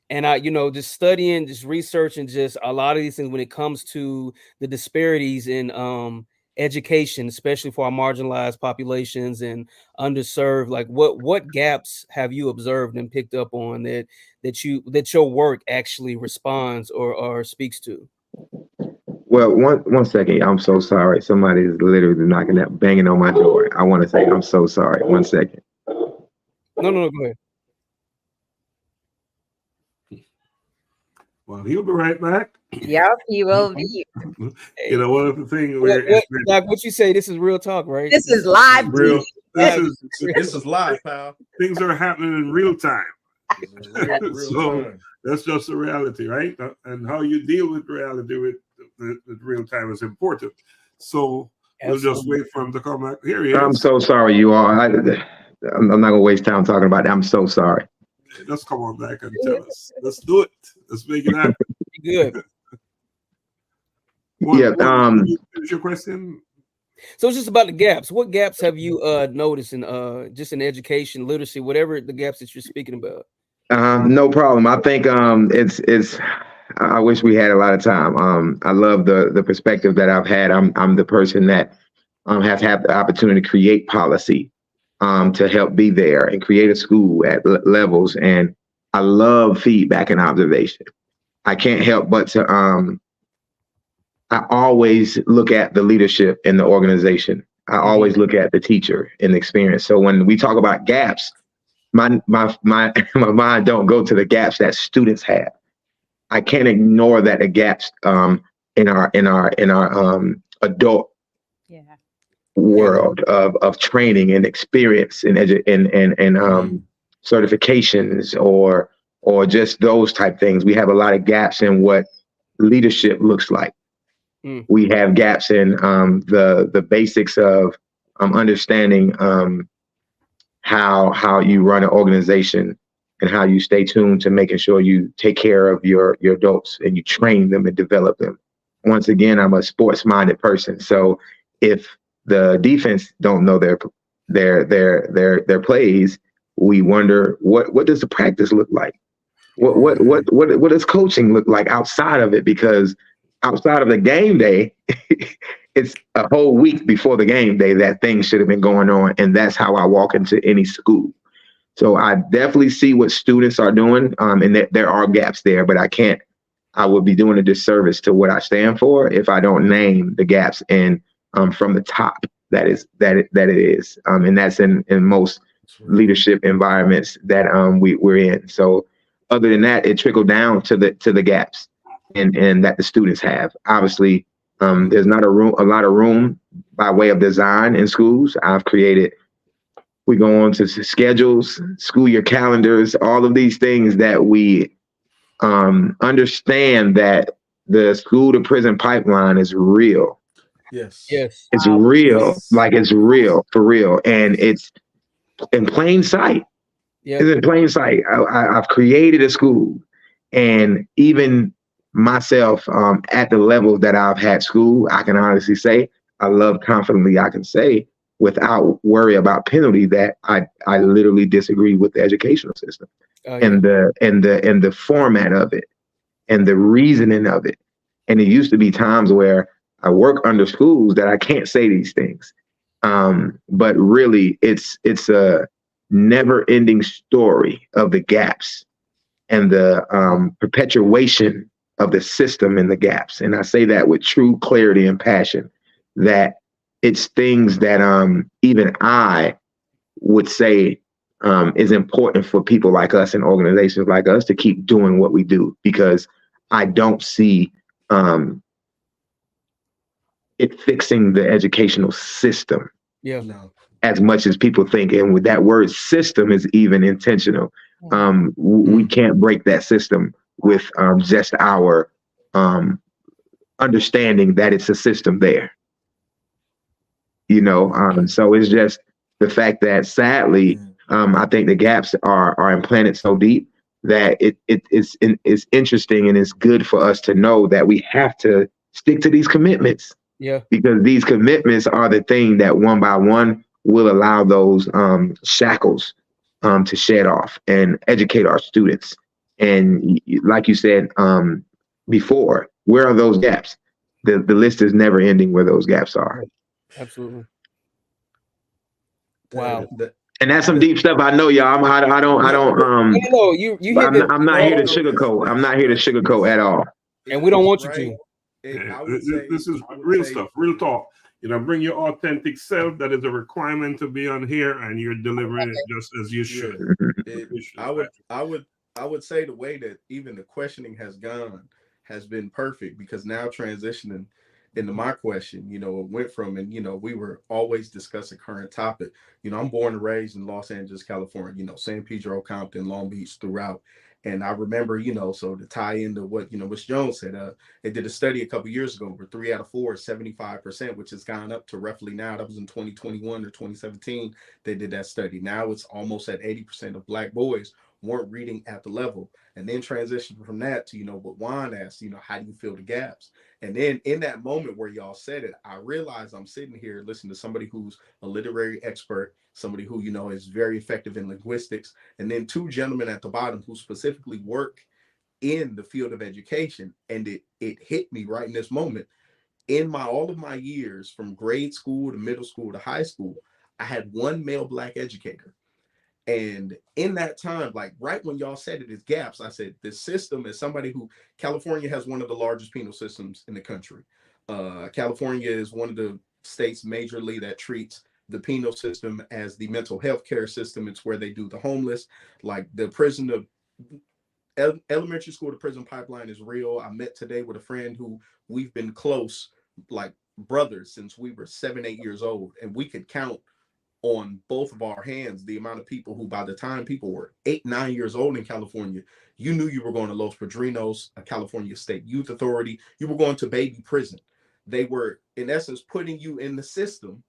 And I, just studying, just researching, just a lot of these things when it comes to the disparities in education, especially for our marginalized populations and underserved, like what gaps have you observed and picked up on that your work actually responds or speaks to? Well, one second. I'm so sorry. Somebody is literally banging on my door. I want to say I'm so sorry. 1 second. No, go ahead. Well, he'll be right back. Yep, he will be. One of the things what you say, this is real talk, right? This is live. This is live, pal. Things are happening in real time. Real time. That's just the reality, right? And how you deal with reality with real time is important. So we'll just wait for him to come back. Here he is. I'm so sorry, you all. I'm not going to waste time talking about that. I'm so sorry. Just come on back and tell us. Let's do it. Let's make it happen. Good. What is your question? So it's just about the gaps. What gaps have you noticed in just in education, literacy, whatever the gaps that you're speaking about? No problem. I think it's. I wish we had a lot of time. I love the perspective that I've had. I'm the person that has had the opportunity to create policy. To help be there and create a school at levels. And I love feedback and observation. I can't help but to, I always look at the leadership in the organization. I always look at the teacher and the experience. So when we talk about gaps, my mind don't go to the gaps that students have. I can't ignore that the gaps in our adult world of training and experience and certifications or just those type things. We have a lot of gaps in what leadership looks like. We have gaps in the basics of understanding how you run an organization and how you stay tuned to making sure you take care of your adults and you train them and develop them. Once again, I'm a sports-minded person, so if the defense don't know their plays, we wonder what does the practice look like? What does coaching look like outside of it? Because outside of the game day, it's a whole week before the game day that things should have been going on, and that's how I walk into any school. So I definitely see what students are doing, and that there are gaps there, but I would be doing a disservice to what I stand for if I don't name the gaps and from the top that it is, and that's in most leadership environments that we're in. So other than that, it trickled down to the gaps and that the students have. Obviously, there's not a lot of room by way of design in schools. We go on to schedules, school year calendars, all of these things that we understand that the school to prison pipeline is real. Yes. It's real. Like, it's real, for real. And it's in plain sight. It's in plain sight. I've created a school, and even myself, at the level that I've had school, I can honestly say, I love confidently, I can say without worry about penalty, that I literally disagree with the educational system and the format of it and the reasoning of it. And it used to be times where I work under schools that I can't say these things. But really, it's a never-ending story of the gaps and the perpetuation of the system in the gaps. And I say that with true clarity and passion, that it's things that even I would say is important for people like us and organizations like us to keep doing what we do, because I don't see it fixing the educational system as much as people think. And with that word system is even intentional. We can't break that system with just our understanding that it's a system there. So it's just the fact that, sadly, I think the gaps are implanted so deep that it's interesting, and it's good for us to know that we have to stick to these commitments. Because these commitments are the thing that one by one will allow those shackles to shed off and educate our students. And like you said before, where are those gaps? The list is never ending where those gaps are. Absolutely. Wow. And that's some deep stuff. I know, y'all. I don't. No, you I'm not here to sugarcoat. I'm not here to sugarcoat at all. And we don't want you to. This is real stuff, real talk. Bring your authentic self. That is a requirement to be on here, and you're delivering it just as you should. I would say the way that even the questioning has gone has been perfect, because now transitioning into my question, it went from, and we were always discussing current topic. I'm born and raised in Los Angeles, California, San Pedro, Compton, Long Beach, throughout. And I remember, so to tie into what, Ms. Jones said, they did a study a couple of years ago where 3 out of 4 is 75%, which has gone up to roughly, now that was in 2021 or 2017, they did that study. Now it's almost at 80% of Black boys weren't reading at the level. And then transition from that to, what Juan asked, how do you fill the gaps? And then in that moment where y'all said it, I realized I'm sitting here listening to somebody who's a literary expert, somebody who, is very effective in linguistics, and then 2 gentlemen at the bottom who specifically work in the field of education. And it hit me right in this moment. In all of my years from grade school to middle school to high school, I had 1 male Black educator. And in that time, like right when y'all said it is gaps, I said the system is somebody who, California has one of the largest penal systems in the country. California is one of the states majorly that treats the penal system as the mental health care system. It's where they do the homeless, like the prison of elementary school to prison pipeline is real. I met today with a friend who we've been close, like brothers, since we were 7, 8 years old, and we could count on both of our hands the amount of people who, by the time people were 8, 9 years old in California, you knew you were going to Los Padrinos, a California State Youth Authority. You were going to baby prison. They were, in essence, putting you in the system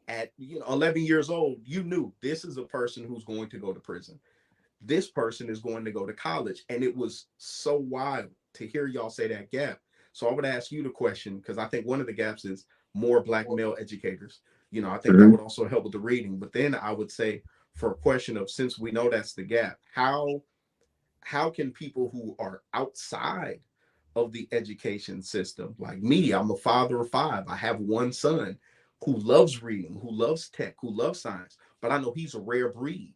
at 11 years old. You knew this is a person who's going to go to prison. This person is going to go to college. And it was so wild to hear y'all say that gap. So I would ask you the question, because I think one of the gaps is more Black male educators. I think that would also help with the reading. But then I would say, for a question of, since we know that's the gap, how can people who are outside of the education system, like me, I'm a father of 5. I have 1 son who loves reading, who loves tech, who loves science, but I know he's a rare breed.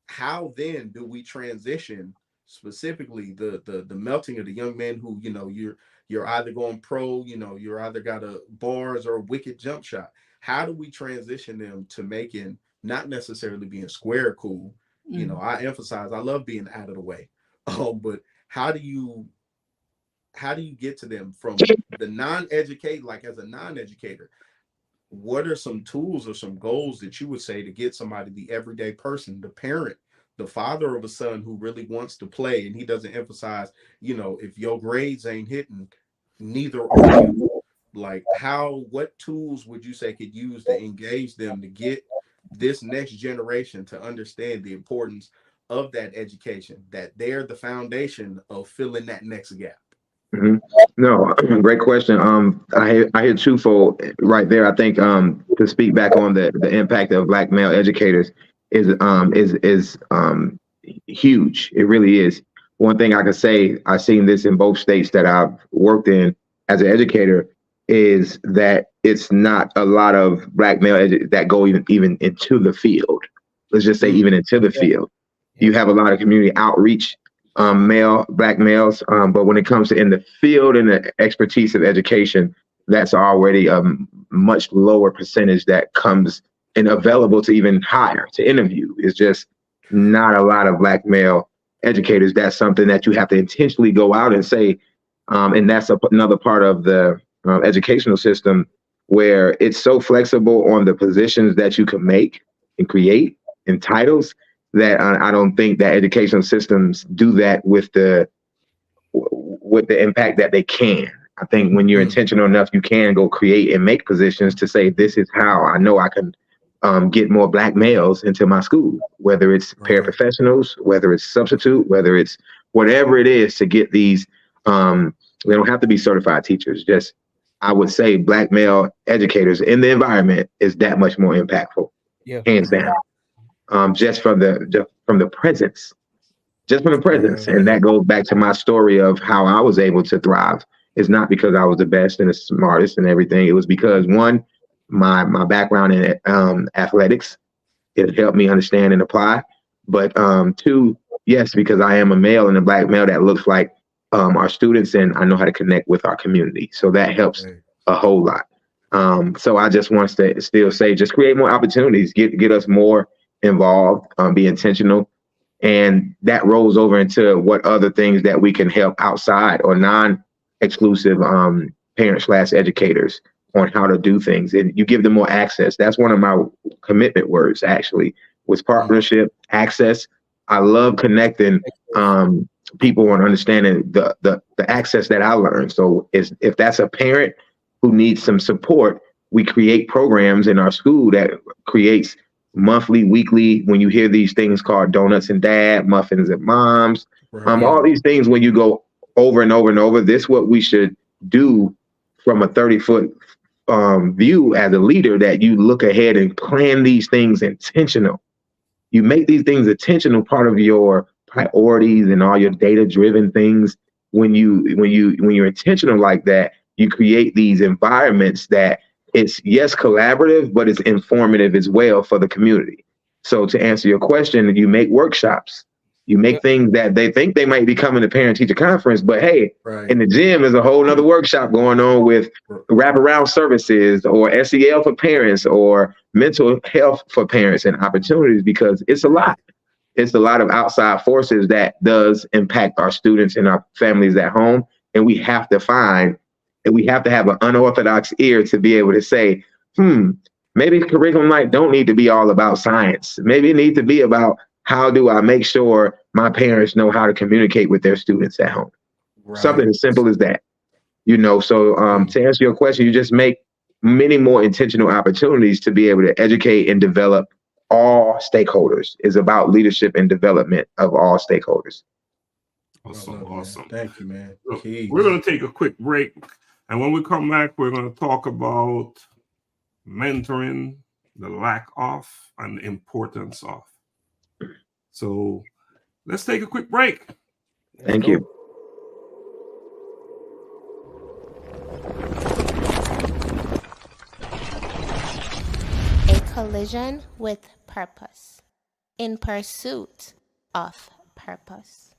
How then do we transition specifically the melting of the young men who, you're either going pro, you're either got a bars or a wicked jump shot. How do we transition them to making, not necessarily being square cool? I emphasize, I love being out of the way. But how do you get to them from the non-educated, like as a non-educator? What are some tools or some goals that you would say to get somebody, the everyday person, the parent, the father of a son who really wants to play, and he doesn't emphasize, if your grades ain't hitting, neither are you. Like, what tools would you say could use to engage them to get this next generation to understand the importance of that education, that they're the foundation of filling that next gap? Mm-hmm. No, great question. I hear twofold right there. I think to speak back on the impact of Black male educators is huge. It really is. One thing I can say, I've seen this in both states that I've worked in as an educator, is that it's not a lot of Black male that go even into the field. Let's just say even into the field. You have a lot of community outreach, Black males, but when it comes to in the field and the expertise of education, that's already a much lower percentage that comes and available to even hire, to interview. It's just not a lot of Black male educators. That's something that you have to intentionally go out and say, and that's another part of the educational system where it's so flexible on the positions that you can make and create and titles that I don't think that educational systems do that with the impact that they can. I think when you're intentional enough, you can go create and make positions to say, this is how I know I can get more Black males into my school, whether it's paraprofessionals, whether it's substitute, whether it's whatever it is to get these, they don't have to be certified teachers. Just, I would say Black male educators in the environment is that much more impactful, hands down. Just from the presence. And that goes back to my story of how I was able to thrive. It's not because I was the best and the smartest and everything. It was because, one, my background in athletics, it helped me understand and apply. But two, yes, because I am a male and a Black male that looks like our students, and I know how to connect with our community. So that helps a whole lot. So I just want to still say, just create more opportunities, get us more involved, be intentional. And that rolls over into what other things that we can help outside or non-exclusive parents/educators on how to do things. And you give them more access. That's one of my commitment words, actually, was partnership, access. I love connecting people and understanding the access that I learned. So if that's a parent who needs some support, we create programs in our school that creates monthly, weekly, when you hear these things called Donuts and Dad, Muffins and Moms, all these things, when you go over and over and over, this is what we should do from a 30-foot view as a leader, that you look ahead and plan these things intentional. You make these things intentional part of your priorities and all your data-driven things. When you're intentional like that, you create these environments that it's, yes, collaborative, but it's informative as well for the community. So to answer your question, you make workshops, you make things that they think they might be coming to parent-teacher conference, but hey, in the gym is a whole nother workshop going on with wraparound services or SEL for parents or mental health for parents and opportunities, because it's a lot. It's a lot of outside forces that does impact our students and our families at home. And we have to have an unorthodox ear to be able to say, maybe curriculum night don't need to be all about science. Maybe it needs to be about, how do I make sure my parents know how to communicate with their students at home? Something as simple as that. So to answer your question, you just make many more intentional opportunities to be able to educate and develop all stakeholders. Is about leadership and development of all stakeholders. Awesome. Thank you, man. We're going to take a quick break. And when we come back, we're going to talk about mentoring, the lack of, and the importance of. So let's take a quick break. Thank you. A collision with purpose, in pursuit of purpose.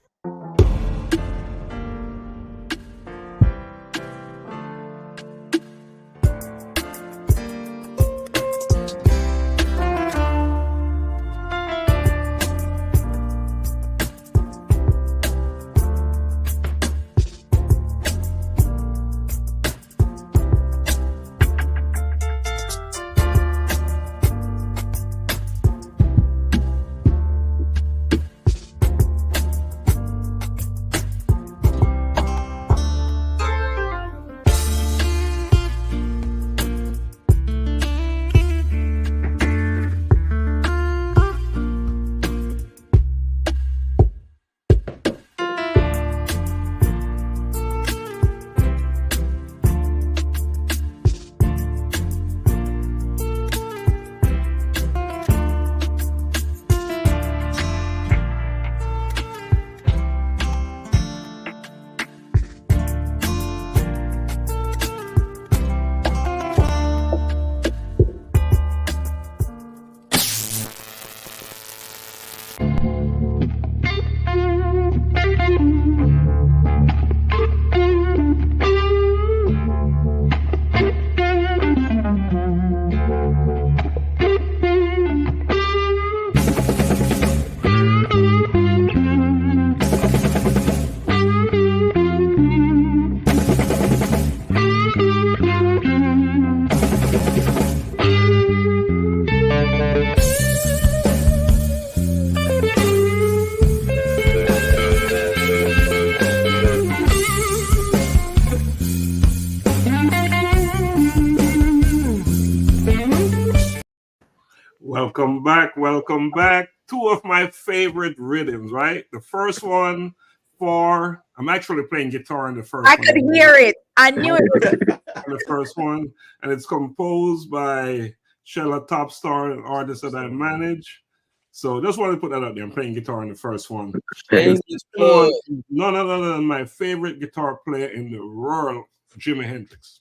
Welcome back. Welcome back. Two of my favorite rhythms, right? The first one I'm actually playing guitar in the first I one. could hear it. I knew it was The first one, and it's composed by Shella Topstar, an artist that I manage. So just wanted to put that out there. I'm playing guitar in the first one. Shameless plug. None other than my favorite guitar player in the world, Jimi Hendrix,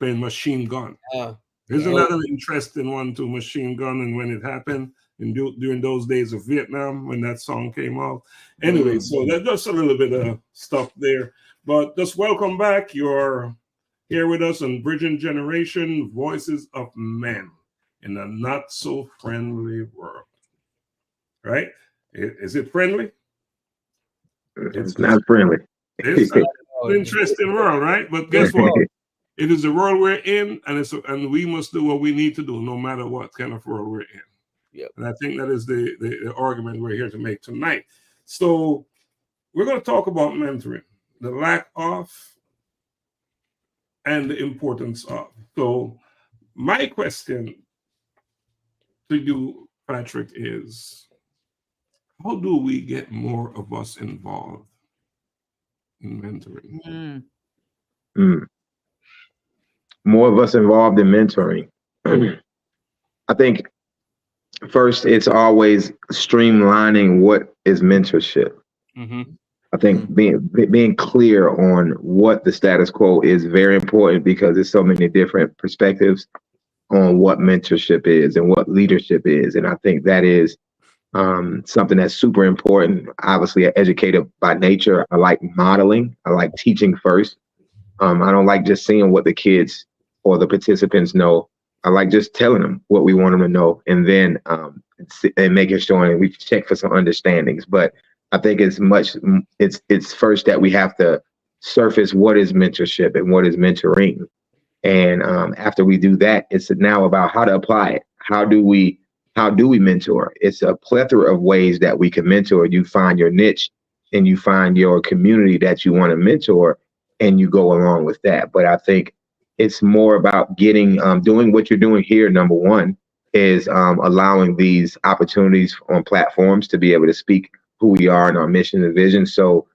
playing Machine Gun. Isn't that an interesting one too, Machine Gun, and when it happened during those days of Vietnam when that song came out. Anyway, so that's just a little bit of stuff there. But just welcome back. You're here with us on Bridging Generation, Voices of Men in a not so friendly world. Right? Is it friendly? It's not friendly. It's an interesting world, right? But guess what? It is the world we're in, and we must do what we need to do, no matter what kind of world we're in. Yep. And I think that is the argument we're here to make tonight. So we're going to talk about mentoring, the lack of, and the importance of. So my question to you, Patrick, is how do we get more of us involved in mentoring? More of us involved in mentoring. I think first, it's always streamlining what is mentorship. I think being clear on what the status quo is very important, because there's so many different perspectives on what mentorship is and what leadership is. And I think that is something that's super important. Obviously, an educator by nature, I like modeling. I like teaching first. I don't like just seeing what the kids or the participants know. I like just telling them what we want them to know, and then and making sure and we check for some understandings. But I think it's first that we have to surface what is mentorship and what is mentoring. And after we do that, it's now about how to apply it. How do we mentor? It's a plethora of ways that we can mentor. You find your niche and you find your community that you want to mentor, and you go along with that. But I think it's more about getting doing what you're doing here. Number one is allowing these opportunities on platforms to be able to speak who we are and our mission and vision. So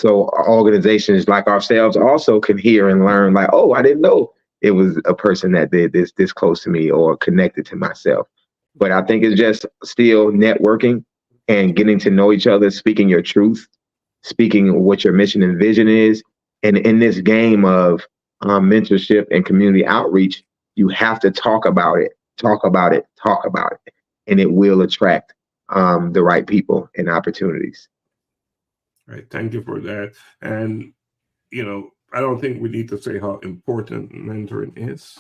organizations like ourselves also can hear and learn, like, oh, I didn't know it was a person that did this close to me or connected to myself. But I think it's just still networking and getting to know each other, speaking your truth, speaking what your mission and vision is. And in this game of mentorship and community outreach, you have to talk about it, and it will attract the right people and opportunities. Right. Thank you for that. And, I don't think we need to say how important mentoring is.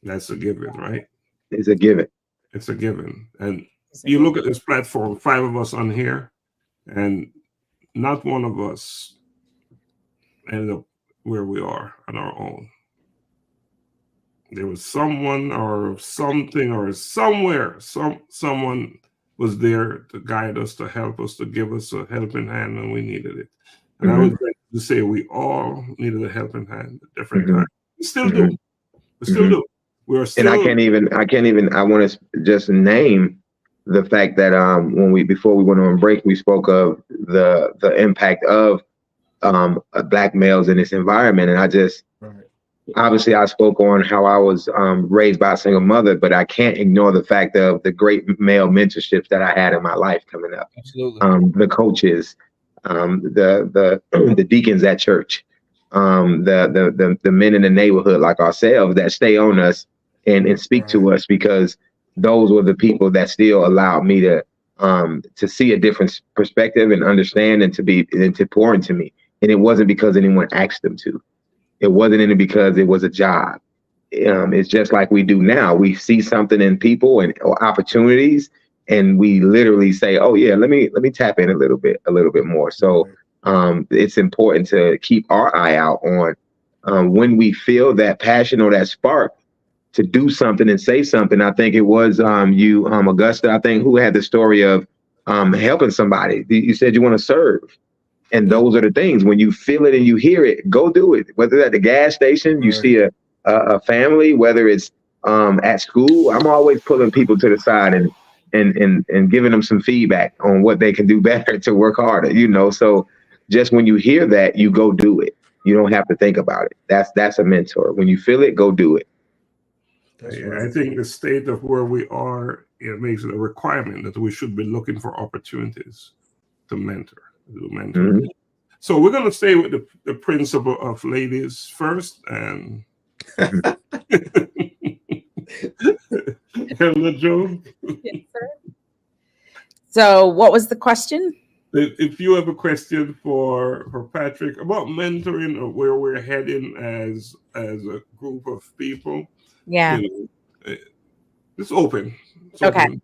That's a given, right? It's a given. It's a given. And you look at this platform, 5 of us on here, and not one of us ended up where we are on our own. There was someone or something or somewhere, someone was there to guide us, to help us, to give us a helping hand when we needed it. And I would like to say we all needed a helping hand at different times. We still do. We still do. We're still. And I can't even. I want to just name the fact that before we went on break, we spoke of the impact of Black males in this environment, and I just. Obviously, I spoke on how I was raised by a single mother, but I can't ignore the fact of the great male mentorships that I had in my life coming up. Absolutely. The coaches, the deacons at church, the men in the neighborhood like ourselves that stay on us and speak to us, because those were the people that still allowed me to see a different perspective and understand and to pour into me. And it wasn't because anyone asked them to. It wasn't any because it was a job. It's just like we do now. We see something in people or opportunities, and we literally say, "Oh yeah, let me tap in a little bit more." So it's important to keep our eye out on when we feel that passion or that spark to do something and say something. I think it was you, Augusta, I think, who had the story of helping somebody. You said you want to serve. And those are the things, when you feel it and you hear it, go do it. Whether it's at the gas station, you see a family, whether it's At school, I'm always pulling people to the side and giving them some feedback on what they can do better to work harder, So just when you hear that, you go do it. You don't have to think about it. That's a mentor. When you feel it, go do it. I think the state of where we are, it makes it a requirement that we should be looking for opportunities to mentor. Mm-hmm. So we're going to stay with the principle of ladies first, and Helena Jones. Yes, sir. So what was the question? If you have a question for Patrick about mentoring or where we're heading as a group of people, Yeah. It's open. Okay.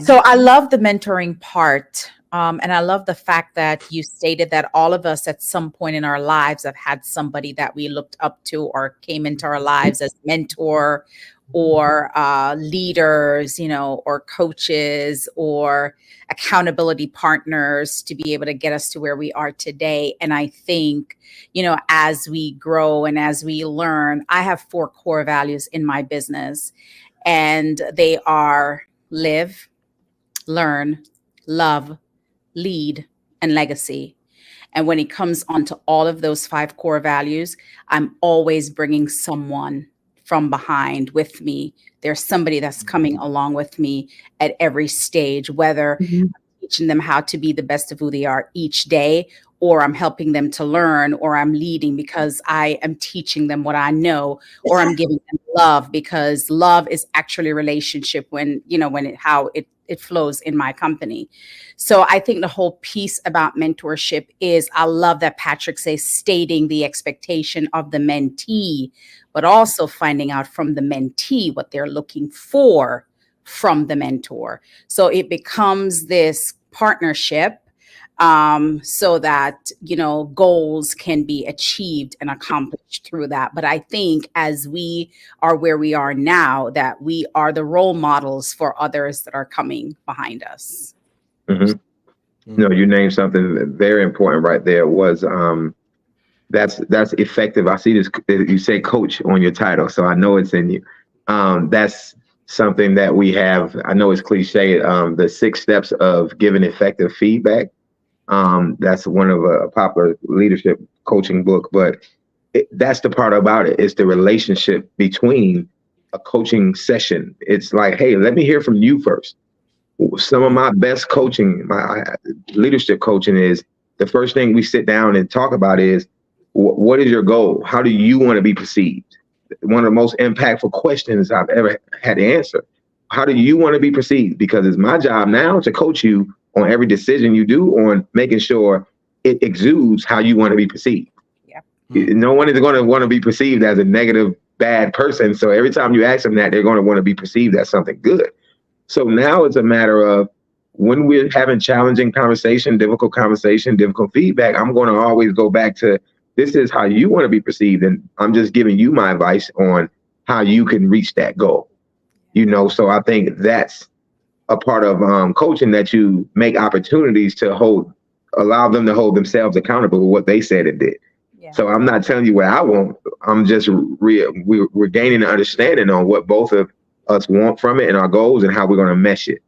So I love the mentoring part. And I love the fact that you stated that all of us at some point in our lives have had somebody that we looked up to or came into our lives as mentor or leaders, or coaches or accountability partners to be able to get us to where we are today. And I think, as we grow and as we learn, I have 4 core values in my business, and they are live, learn, love, lead, and legacy. And when it comes onto all of those 5 core values, I'm always bringing someone from behind with me. There's somebody that's coming along with me at every stage, whether I'm teaching them how to be the best of who they are each day, or I'm helping them to learn, or I'm leading because I am teaching them what I know, or I'm giving them love because love is actually a relationship how it flows in my company. So I think the whole piece about mentorship is, I love that Patrick says stating the expectation of the mentee, but also finding out from the mentee what they're looking for from the mentor. So it becomes this partnership, so that, goals can be achieved and accomplished through that. But I think as we are where we are now, that we are the role models for others that are coming behind us. Mm-hmm. No, you named something very important right there. Was that's effective. I see this. You say coach on your title, so I know it's in you. That's something that we have. I know it's cliche. The 6 steps of giving effective feedback. That's one of a popular leadership coaching book, but that's the part about it. It's the relationship between a coaching session. It's like, hey, let me hear from you first. Some of my best coaching, my leadership coaching, is the first thing we sit down and talk about is, what is your goal? How do you want to be perceived? One of the most impactful questions I've ever had to answer. How do you want to be perceived? Because it's my job now to coach you on every decision you do, on making sure it exudes how you want to be perceived. Yeah. No one is going to want to be perceived as a negative, bad person. So every time you ask them that, they're going to want to be perceived as something good. So now it's a matter of, when we're having challenging conversation, difficult feedback, I'm going to always go back to, this is how you want to be perceived. And I'm just giving you my advice on how you can reach that goal. So I think that's a part of coaching, that you make opportunities to allow them to hold themselves accountable for what they said and did. Yeah. So I'm not telling you what I want. I'm just we're gaining an understanding on what both of us want from it and our goals and how we're going to mesh it.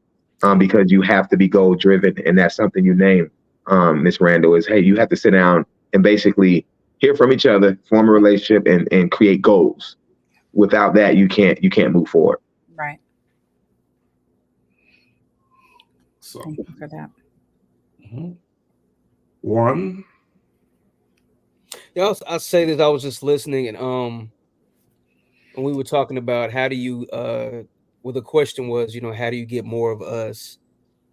Because you have to be goal driven, and that's something you named, Ms. Randall, is, hey, you have to sit down and basically hear from each other, form a relationship, and create goals. Without that, you can't move forward. Right. So, thank you for that. One. Yeah, I'll say that I was just listening, and when we were talking about how do you, well, the question was, how do you get more of us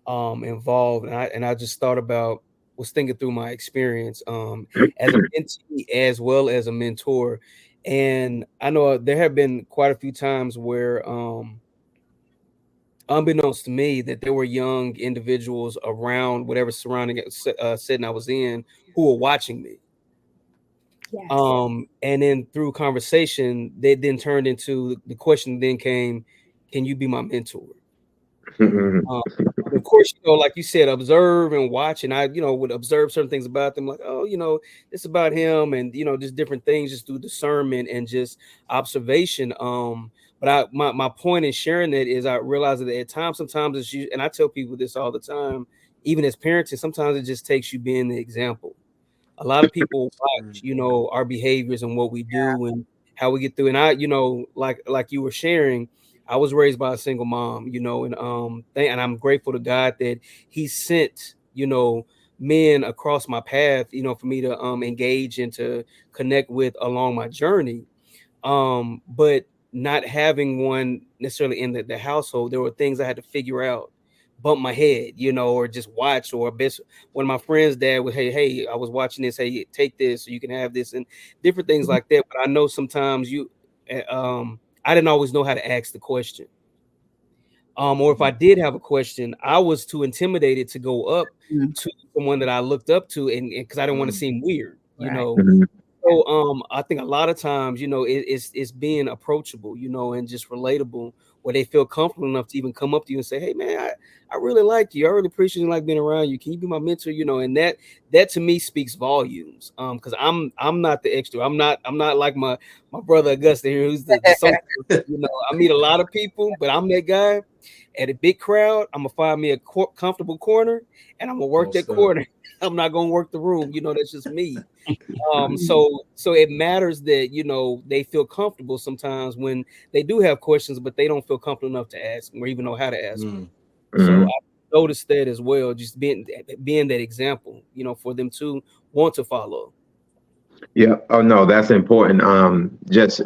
involved? And I just was thinking through my experience as a mentee as well as a mentor, and I know there have been quite a few times where, unbeknownst to me, that there were young individuals around whatever surrounding setting I was in who were watching me. Yes. And then through conversation, they then turned into, the question then came, can you be my mentor? Of course, like you said, observe and watch. And I, would observe certain things about them, like, oh, it's about him, and, just different things, just through discernment and just observation. But But my point in sharing that is I realize that at times, sometimes it's you, and I tell people this all the time, even as parents, and sometimes it just takes you being the example. A lot of people watch, our behaviors and what we do and how we get through. And I, like you were sharing, I was raised by a single mom, and I'm grateful to God that He sent, men across my path, for me to engage and to connect with along my journey. But not having one necessarily in the household, there were things I had to figure out, bump my head, or just watch, or best one of my friends' dad would, hey, I was watching this, hey, take this so you can have this, and different things like that. But I know sometimes I didn't always know how to ask the question. Or if I did have a question, I was too intimidated to go up to someone that I looked up to, and because I didn't want to seem weird, So I think a lot of times, it's being approachable, and just relatable, where they feel comfortable enough to even come up to you and say, hey man, I really like you. I really appreciate you, like being around you. Can you be my mentor? And that to me speaks volumes. Because I'm not the extra. I'm not like my brother Augusta here, who's the social, I meet a lot of people, but I'm that guy at a big crowd. I'm gonna find me a comfortable corner and I'm gonna work that corner. I'm not gonna work the room. That's just me. So it matters that they feel comfortable sometimes when they do have questions, but they don't feel comfortable enough to ask them or even know how to ask them. So I noticed that as well, just being that example, for them to want to follow. Yeah. Oh no, that's important. Just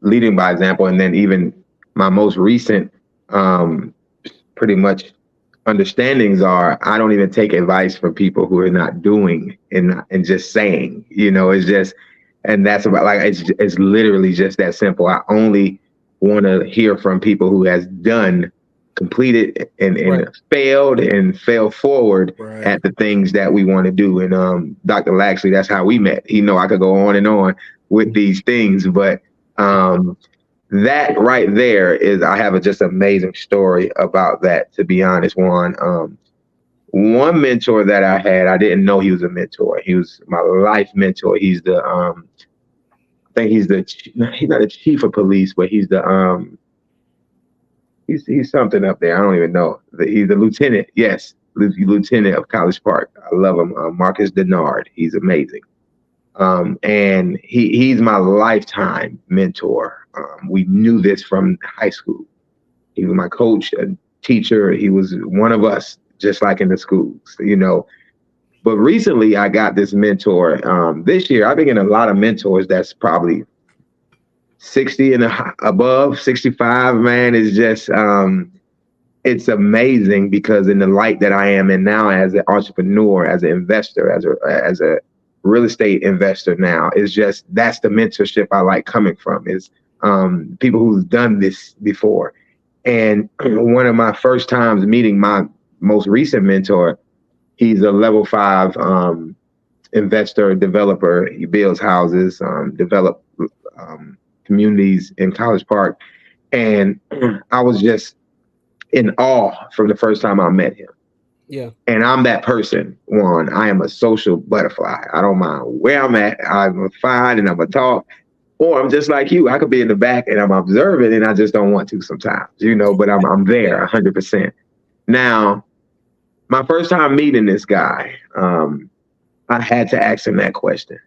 leading by example, and then even my most recent, pretty much understandings are I don't even take advice from people who are not doing and just saying, it's just, and that's about like, it's literally just that simple. I only want to hear from people who has done, completed and failed and fell forward at the things that we want to do. And Dr. Laxley, that's how we met. I could go on and on with these things, but that right there is, I have a just amazing story about that, to be honest, Juan. One mentor that I had, I didn't know he was a mentor. He was my life mentor. He's the, I think he's not the chief of police, but he's the, he's something up there. I don't even know. He's the lieutenant. Yes. Lieutenant of College Park. I love him. Marcus Denard. He's amazing. And he's my lifetime mentor. We knew this from high school. He was my coach, a teacher. He was one of us, just like in the schools, But recently I got this mentor. This year I've been getting a lot of mentors that's probably 60 and above, 65, man. Is just, it's amazing because in the light that I am in now as an entrepreneur, as an investor, as a real estate investor now, is just, that's the mentorship I like coming from, is people who've done this before. And one of my first times meeting my most recent mentor, he's a level 5 investor, developer. He builds houses, develop communities in College Park. And I was just in awe from the first time I met him. Yeah. And I'm that person, Juan. I am a social butterfly. I don't mind where I'm at. I'm fine and I'm going to talk. Or I'm just like you. I could be in the back and I'm observing and I just don't want to sometimes, but I'm there 100%. Now, my first time meeting this guy, I had to ask him that question.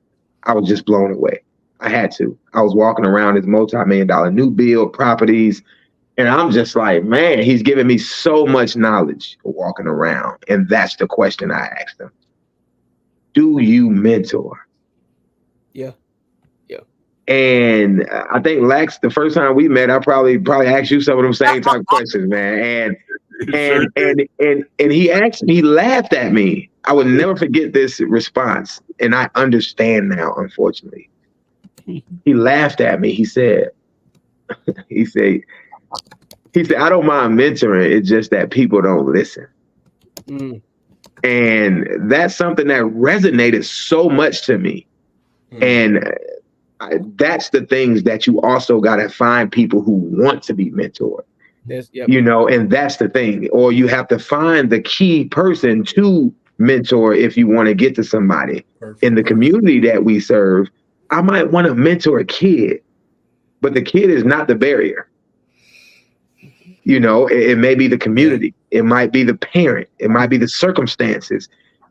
I was just blown away. I had to. I was walking around his multi-million-dollar new build properties. And I'm just like, man, he's giving me so much knowledge walking around. And that's the question I asked him. Do you mentor? Yeah. And I think Lex, the first time we met, I probably asked you some of them same type of questions, man. And he laughed at me. I would never forget this response. And I understand now, unfortunately. He laughed at me. He said, I don't mind mentoring. It's just that people don't listen. And that's something that resonated so much to me. And that's the things that you also got to find people who want to be mentored. And that's the thing. Or you have to find the key person to mentor if you want to get to somebody. In the community that we serve, I might want to mentor a kid, but the kid is not the barrier. It may be the community, it might be the parent, it might be the circumstances.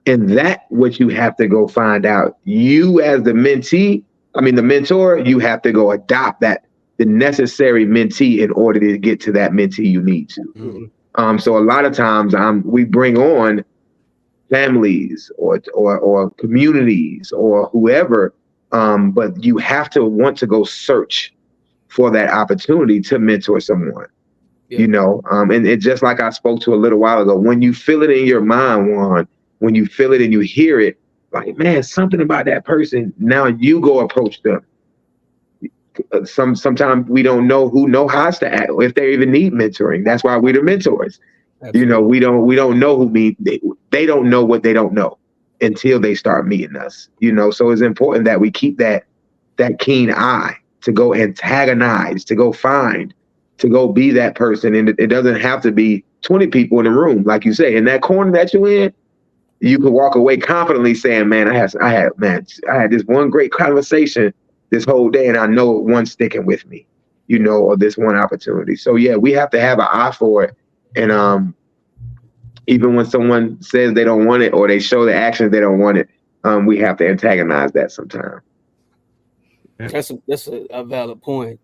And that what you have to go find out. You as the the mentor, you have to go adopt the necessary mentee in order to get to that mentee you need to. Mm-hmm. So a lot of times we bring on families or communities or whoever, but you have to want to go search for that opportunity to mentor someone. And it just like I spoke to a little while ago, when you feel it in your mind, Juan, when you feel it and you hear it, like, man, something about that person. Now you go approach them. Sometimes we don't know who how to act, or if they even need mentoring. That's why we're the mentors. Absolutely. We don't know who they don't know what they don't know until they start meeting us. So it's important that we keep that keen eye to go antagonize, to go find, to go be that person. And it doesn't have to be 20 people in the room, like you say. In that corner that you're in, you can walk away confidently saying, man, I had this one great conversation this whole day, and I know one's sticking with me, or this one opportunity. So yeah, we have to have an eye for it. And even when someone says they don't want it or they show the actions they don't want it, we have to antagonize that sometimes. That's a valid point.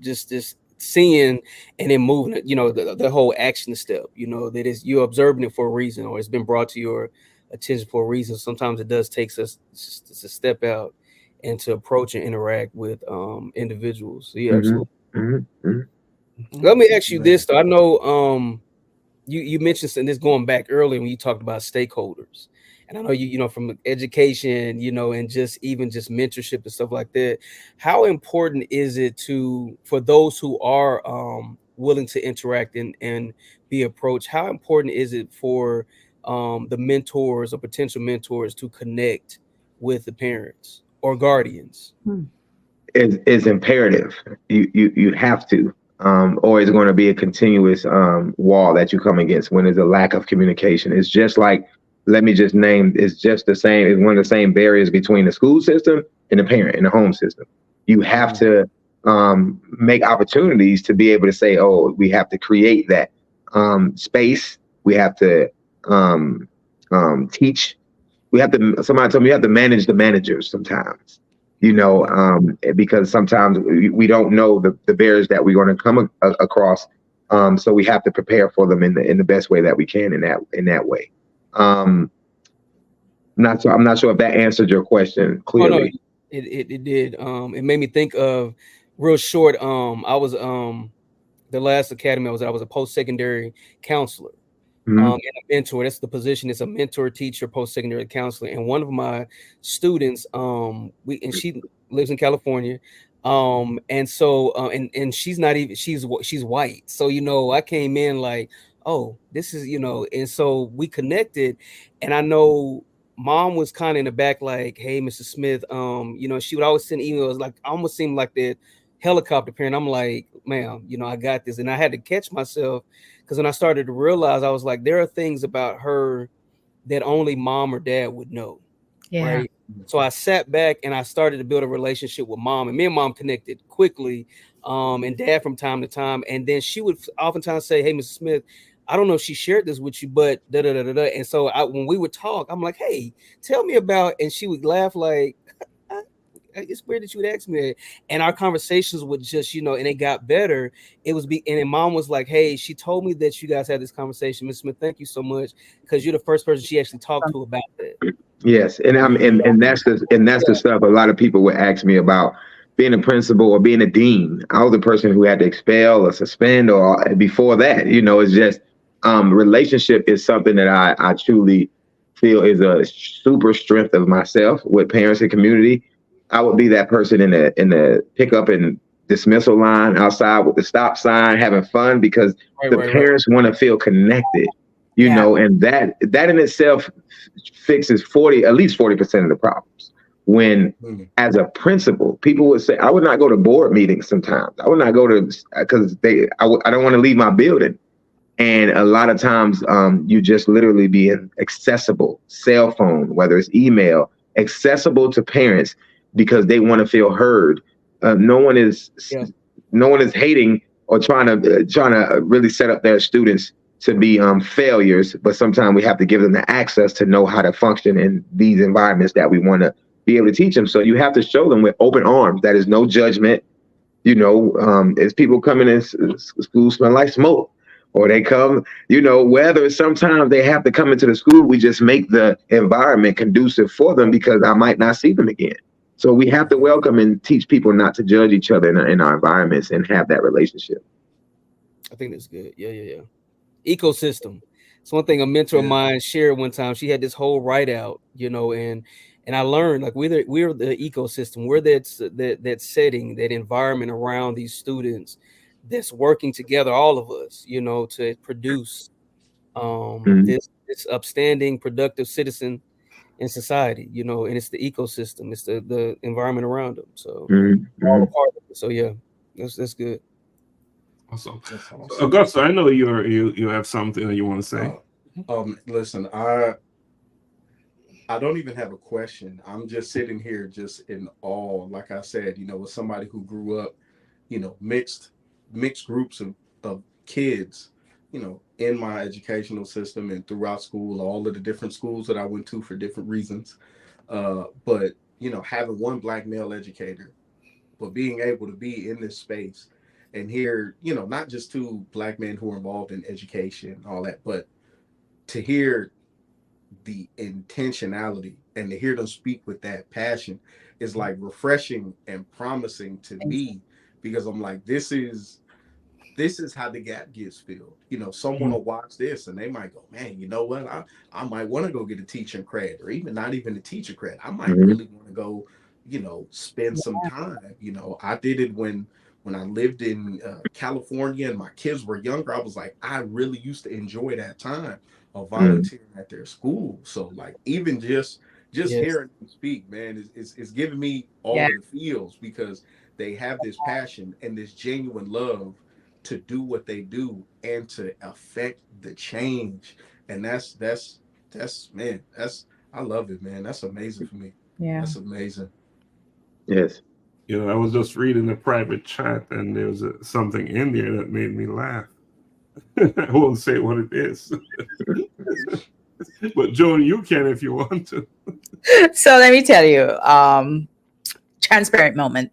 Just seeing and then moving it, the whole action step, that is, you're observing it for a reason, or it's been brought to your attention for a reason. Sometimes it does take us just to step out and to approach and interact with individuals. So yeah, absolutely. Mm-hmm. Let me ask you this though. I know you mentioned, and this going back earlier when you talked about stakeholders. And I know you from education, and just mentorship and stuff like that. How important is it for those who are willing to interact and be approached? How important is it for the mentors or potential mentors to connect with the parents or guardians? It's imperative. You have to, or it's going to be a continuous wall that you come against when there's a lack of communication. It's just like, let me just name, it's just the same. It's one of the same barriers between the school system and the parent and the home system. You have to make opportunities to be able to say, oh, we have to create that space. We have to teach. Somebody told me you have to manage the managers sometimes, because sometimes we don't know the barriers that we're going to come across. So we have to prepare for them in the best way that we can in that way. I'm not sure if that answered your question clearly. Oh, no, it did. It made me think of real short. I was the last academy I was at, I was a post-secondary counselor. And a mentor. That's the position. It's a mentor, teacher, post-secondary counselor. And one of my students, she lives in California. And so and she's not even, she's white. So I came in like, oh, this is, and so we connected. And I know mom was kind of in the back like, hey, Mr. Smith, she would always send emails, like almost seemed like that helicopter parent. I'm like, ma'am, I got this. And I had to catch myself, because when I started to realize, I was like, there are things about her that only mom or dad would know. Yeah. Right. So I sat back and I started to build a relationship with mom, and me and mom connected quickly, and dad from time to time. And then she would oftentimes say, hey, Mr. Smith, I don't know if she shared this with you, but da da da da da. And so when we would talk, I'm like, hey, tell me about, and she would laugh like, it's weird that you would ask me that. And our conversations would just, and it got better. And then mom was like, hey, she told me that you guys had this conversation. Ms. Smith, thank you so much, because you're the first person she actually talked to about that. Yes. And that's the stuff a lot of people would ask me about, being a principal or being a dean. I was the person who had to expel or suspend, or before that, it's just relationship is something that I truly feel is a super strength of myself with parents and community. I would be that person in the pickup and dismissal line outside with the stop sign, having fun, because the parents want to feel connected, and that in itself fixes at least 40% of the problems. When as a principal, people would say, I would not go to board meetings sometimes. I would not go to, because I don't want to leave my building. And a lot of times you just literally being accessible, cell phone, whether it's email, accessible to parents, because they want to feel heard. No one is hating or trying to really set up their students to be failures, but sometimes we have to give them the access to know how to function in these environments that we want to be able to teach them. So you have to show them with open arms. That is no judgment. As people coming in school smell like smoke, or they come, whether sometimes they have to come into the school, we just make the environment conducive for them because I might not see them again. So we have to welcome and teach people not to judge each other in our environments and have that relationship. I think that's good. Yeah. Ecosystem. It's one thing a mentor of mine shared one time. She had this whole write out, and I learned like we're the ecosystem. We're that setting, that environment around these students that's working together, all of us, to produce this upstanding, productive citizen in society, and it's the ecosystem, it's the environment around them. So all a part of it. So yeah, that's good. Awesome. Augusta, I know you have something that you want to say. Listen, I don't even have a question. I'm just sitting here just in awe. Like I said, with somebody who grew up, mixed groups of kids, in my educational system and throughout school, all of the different schools that I went to for different reasons. But, having one Black male educator, but being able to be in this space and hear, not just two Black men who are involved in education, all that, but to hear the intentionality and to hear them speak with that passion is like refreshing and promising to me, because I'm like, this is how the gap gets filled. Someone will watch this and they might go, man, you know what? I might want to go get a teaching credit, or not even a teacher credit. I might really want to go, spend some time. I did it when I lived in California and my kids were younger. I was like, I really used to enjoy that time of volunteering at their school. So like, even just hearing them speak, man, is giving me all of the feels, because they have this passion and this genuine love to do what they do and to affect the change. And that's I love it, man. That's amazing for me. Yeah, that's amazing. Yes. I was just reading the private chat and there was something in there that made me laugh. I won't say what it is. But Joan, you can if you want to. So let me tell you, transparent moment.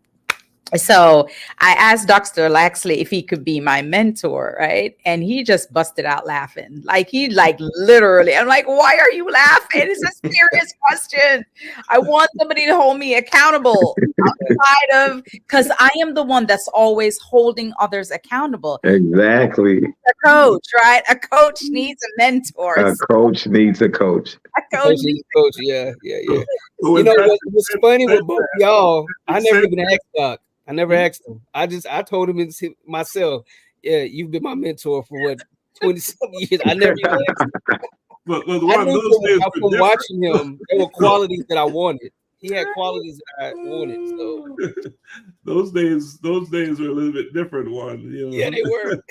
So I asked Dr. Laxley if he could be my mentor, right? And he just busted out laughing. Literally, I'm like, why are you laughing? It's a serious question. I want somebody to hold me accountable outside of, because I am the one that's always holding others accountable. Exactly. A coach, right? A coach needs a mentor. A coach needs a coach. A coach needs a coach. Yeah. What's funny with both y'all, I never even asked Doc. I never asked him. I told him myself. Yeah, you've been my mentor for what, 20-something years. I never even asked him. But from watching him, there were qualities that I wanted. He had qualities that I wanted. So those days were a little bit different one. Yeah, they were.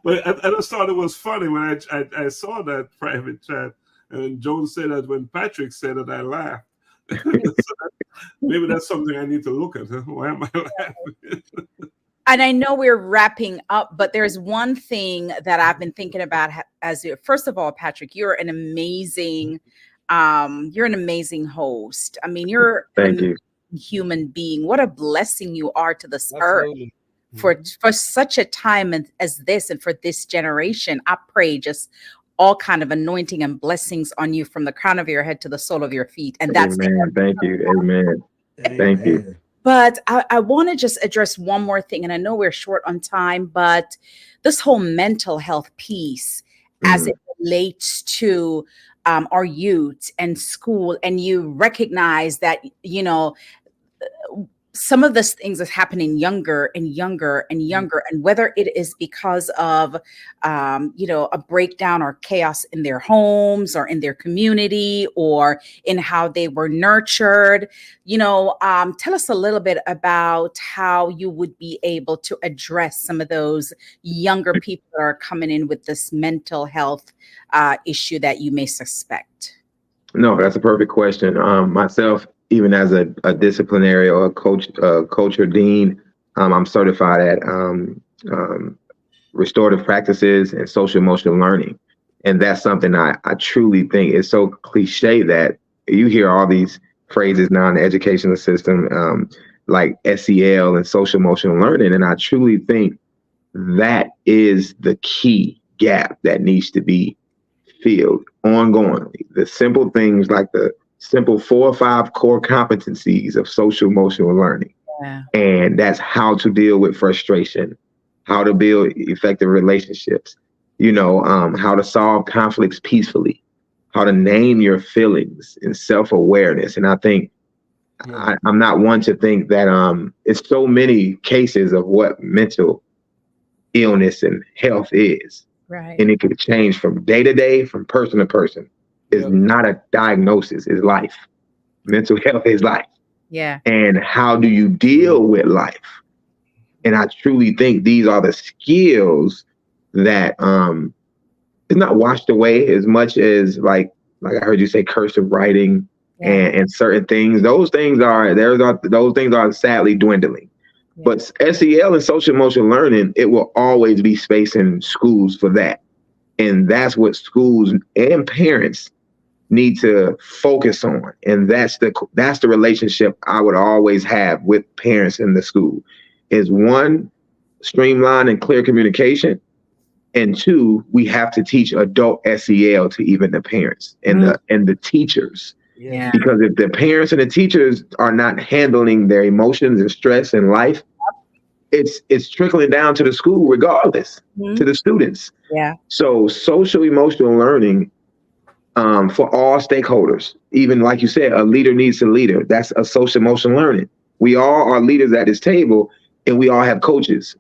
But I just thought it was funny when I saw that private chat, and Joan said that when Patrick said it, I laughed. Maybe that's something I need to look at. Why am I laughing? And I know we're wrapping up, but there's one thing that I've been thinking about first of all, Patrick, you're an amazing host. I mean, you're a human being. What a blessing you are to this earth. For such a time as this, and for this generation. I pray just all kind of anointing and blessings on you from the crown of your head to the sole of your feet. And that's Amen. Thank you. Amen. Thank you. But I want to just address one more thing. And I know we're short on time, but this whole mental health piece as it relates to our youth and school, and you recognize that, some of these things is happening younger and younger and younger. And whether it is because of, a breakdown or chaos in their homes or in their community or in how they were nurtured, tell us a little bit about how you would be able to address some of those younger people that are coming in with this mental health issue that you may suspect. No, that's a perfect question. Myself, even as a disciplinary or a coach or dean, I'm certified at restorative practices and social emotional learning. And that's something I truly think is so cliche that you hear all these phrases now in the educational system, like SEL and social emotional learning. And I truly think that is the key gap that needs to be filled ongoingly. The simple things like the simple 4 or 5 core competencies of social emotional learning. Yeah. And that's how to deal with frustration, how to build effective relationships, how to solve conflicts peacefully, how to name your feelings and self-awareness. And I think I'm not one to think that it's so many cases of what mental illness and health is. Right. And it could change from day to day, from person to person. It's not a diagnosis, it's life. Mental health is life. Yeah. And how do you deal with life? And I truly think these are the skills that is not washed away as much as like I heard you say cursive writing and certain things. Those things are sadly dwindling. Yeah. But SEL and social emotional learning, it will always be space in schools for that. And that's what schools and parents need to focus on. And that's the relationship I would always have with parents in the school is 1, streamline and clear communication. And 2, we have to teach adult SEL to even the parents and the teachers. Yeah. Because if the parents and the teachers are not handling their emotions and stress in life, it's trickling down to the school regardless, to the students. Yeah. So social emotional learning for all stakeholders, even like you said, a leader needs a leader. That's a social emotional learning. We all are leaders at this table and we all have coaches.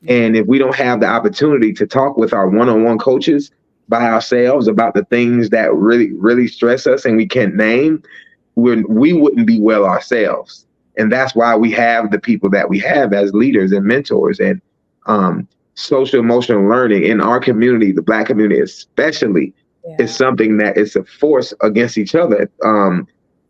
And if we don't have the opportunity to talk with our one-on-one coaches by ourselves about the things that really, really stress us and we can't name, we wouldn't be well ourselves. And that's why we have the people that we have as leaders and mentors. And social emotional learning in our community, the Black community especially, is something that is a force against each other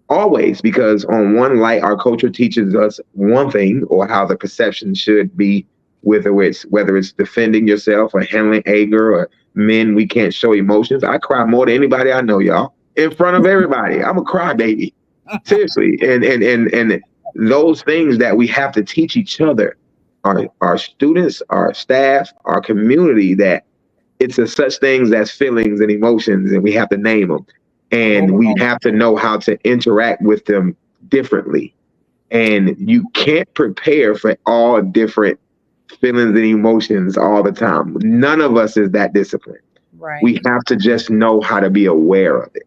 always, because on one light, our culture teaches us one thing or how the perception should be, whether it's defending yourself or handling anger or men, we can't show emotions. I cry more than anybody I know, y'all, in front of everybody. I'm a crybaby, seriously. And those things that we have to teach each other, our students, our staff, our community, that it's such things as feelings and emotions, and we have to name them. And we have to know how to interact with them differently. And you can't prepare for all different feelings and emotions all the time. None of us is that disciplined. Right. We have to just know how to be aware of it.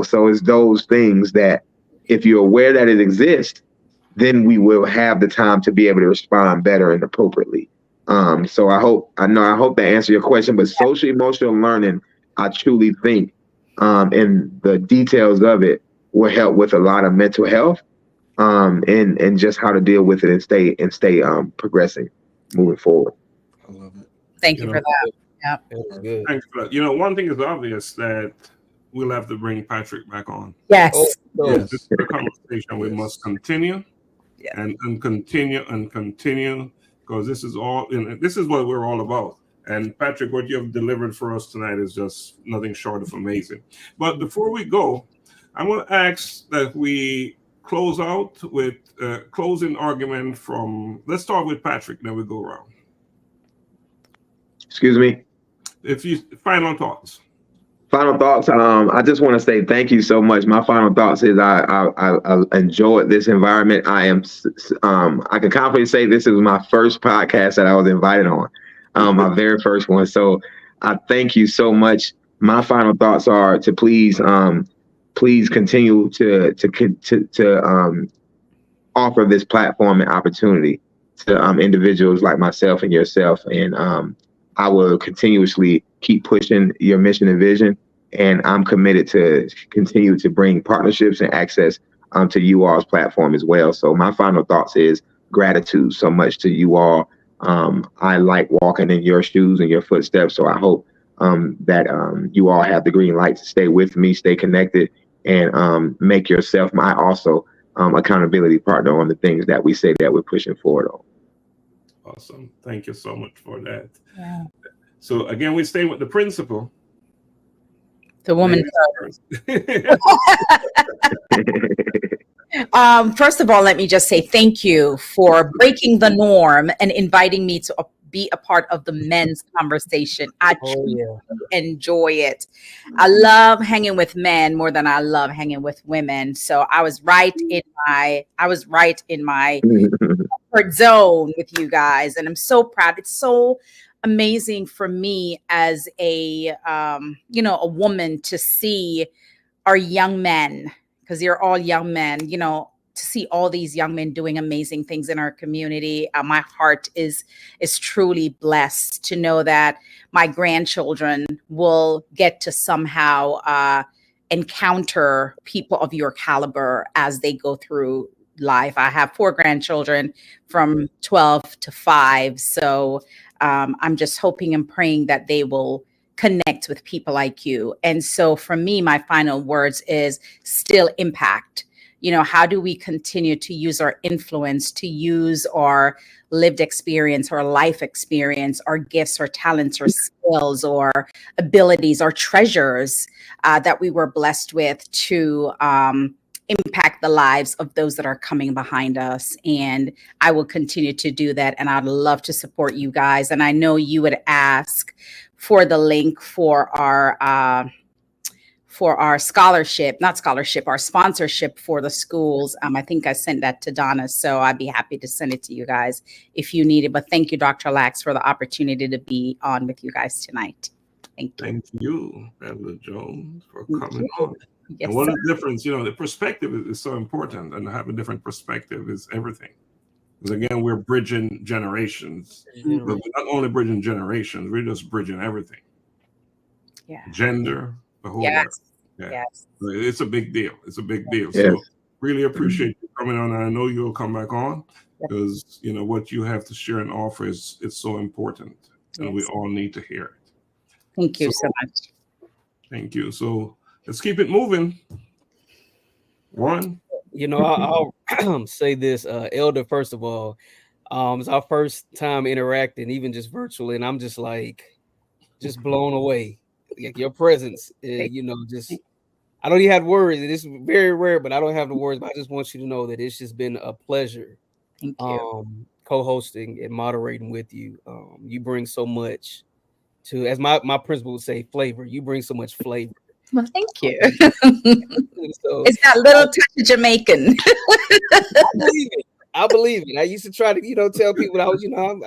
So it's those things that if you're aware that it exists, then we will have the time to be able to respond better and appropriately. So I hope that answered your question, but social emotional learning, I truly think, and the details of it will help with a lot of mental health, and just how to deal with it and stay progressing, moving forward. I love it. Thank you for that. Yeah. Good. Thanks for that. One thing is obvious that we'll have to bring Patrick back on. Yes. This is a conversation we must continue and continue, because this is what we're all about. And Patrick, what you have delivered for us tonight is just nothing short of amazing. But before we go, I'm going to ask that we close out with a closing argument from, let's start with Patrick, then we go around. Excuse me? Final thoughts. Final thoughts. I just want to say thank you so much. My final thoughts is I enjoyed this environment. I can confidently say this is my first podcast that I was invited on, my very first one. So I thank you so much. My final thoughts are to please continue to offer this platform and opportunity to individuals like myself and yourself. And I will continuously keep pushing your mission and vision. And I'm committed to continue to bring partnerships and access to you all's platform as well. So my final thoughts is gratitude so much to you all. I like walking in your shoes and your footsteps. So I hope that you all have the green light to stay with me, stay connected, and make yourself my also accountability partner on the things that we say that we're pushing forward on. Awesome. Thank you so much for that. Yeah. So again, we stay with the principle. The woman first. First of all, let me just say thank you for breaking the norm and inviting me to be a part of the men's conversation. I truly enjoy it. I love hanging with men more than I love hanging with women. So I was right in my comfort zone with you guys, and I'm so proud. It's so amazing for me as a a woman to see our young men, because you're all young men, to see all these young men doing amazing things in our community. My heart is truly blessed to know that my grandchildren will get to somehow encounter people of your caliber as they go through life. I have 4 grandchildren from 12 to 5. So I'm just hoping and praying that they will connect with people like you. And so for me, my final words is still impact. How do we continue to use our influence, to use our lived experience, our life experience, our gifts, our talents, or skills, or abilities, or treasures that we were blessed with to impact the lives of those that are coming behind us. And I will continue to do that. And I'd love to support you guys. And I know you would ask for the link for our scholarship, not scholarship, our sponsorship for the schools. I think I sent that to Donna, so I'd be happy to send it to you guys if you need it. But thank you, Dr. Lax, for the opportunity to be on with you guys tonight. Thank you. Thank you, Bella Jones, for coming on. Yes, and one sir. of the difference, the perspective is so important, and to have a different perspective is everything. Because again, we're bridging generations, but we're not only bridging generations, we're just bridging everything. Yeah. Gender, the whole Yes. yeah. Yes. So it's a big deal. It's a big deal. Yes. So really appreciate you coming on, and I know you'll come back on because what you have to share and offer it's so important, and we all need to hear it. Thank you so much. Thank you. So let's keep it moving. Juan. I'll say this, Elder, first of all, it's our first time interacting, even just virtually, and I'm just blown away. Like your presence, just I don't even have words. It is very rare, but I don't have the words. But I just want you to know that it's just been a pleasure. Thank you. Co-hosting and moderating with you. You bring so much to, as my principal would say, flavor. You bring so much flavor. Well, thank you. So, it's that little touch of Jamaican. I believe it. I used to try to, tell people I was,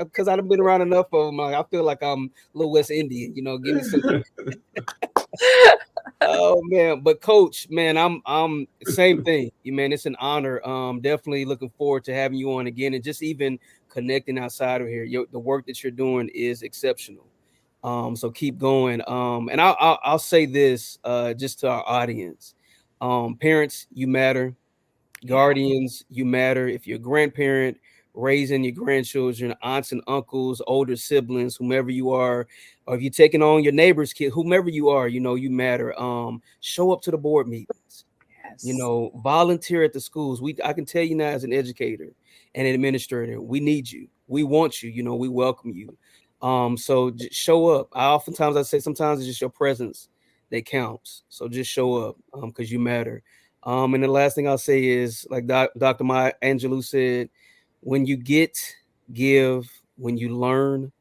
because I've been around enough of them. I feel like I'm a little West Indian, give me some. Oh man, but Coach, man, I'm same thing. Man, it's an honor. Definitely looking forward to having you on again, and just even connecting outside of here. The work that you're doing is exceptional. So keep going. And I'll say this just to our audience. Parents, you matter. Guardians, you matter. If you're a grandparent raising your grandchildren, aunts and uncles, older siblings, whomever you are, or if you're taking on your neighbor's kid, whomever you are, you matter. Show up to the board meetings. Yes. Volunteer at the schools. I can tell you now, as an educator and an administrator, we need you. We want you. We welcome you. So just show up. I say sometimes it's just your presence that counts. So just show up because you matter. And the last thing I'll say is, like Dr. Maya Angelou said, when you get, give. When you learn,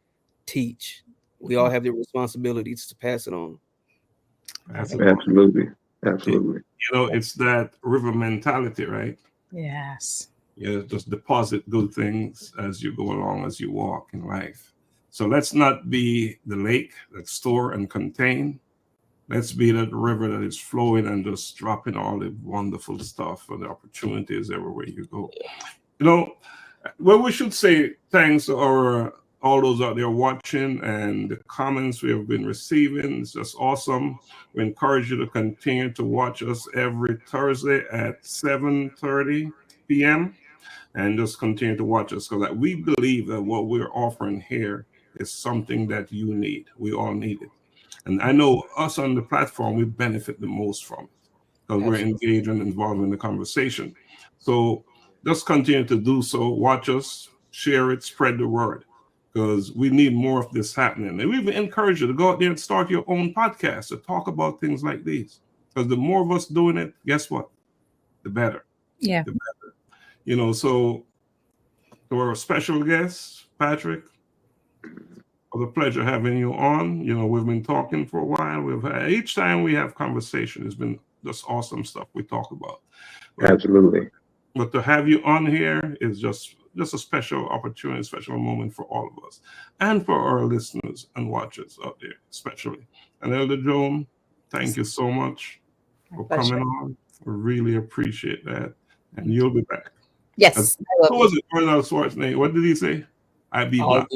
teach. We all have the responsibilities to pass it on. Absolutely. Absolutely. It's that river mentality, right? Yes. Yeah, just deposit good things as you go along, as you walk in life. So let's not be the lake that store and contain. Let's be that river that is flowing and just dropping all the wonderful stuff and the opportunities everywhere you go. Well, we should say thanks to all those out there watching, and the comments we have been receiving. It's just awesome. We encourage you to continue to watch us every Thursday at 7:30 p.m. and just continue to watch us, because we believe that what we're offering here is something that you need. We all need it. And I know us on the platform, we benefit the most from it because we're engaged and involved in the conversation. So just continue to do so. Watch us, share it, spread the word. because we need more of this happening. And we even encourage you to go out there and start your own podcast to talk about things like these. Because the more of us doing it, guess what? The better. Yeah. The better. You know, so to our special guest, Patrick, it was a pleasure having you on. You know, we've been talking for a while. We've had, each time we have conversation, it's been just awesome stuff we talk about. Absolutely. But to have you on here is just a special opportunity, special moment for all of us and for our listeners and watchers out there, especially. And Elder Joan, thank you so much for coming on. We really appreciate that. And you'll be back. Yes. Who was it? Arnold Schwarzenegger. What did he say? I'll be back.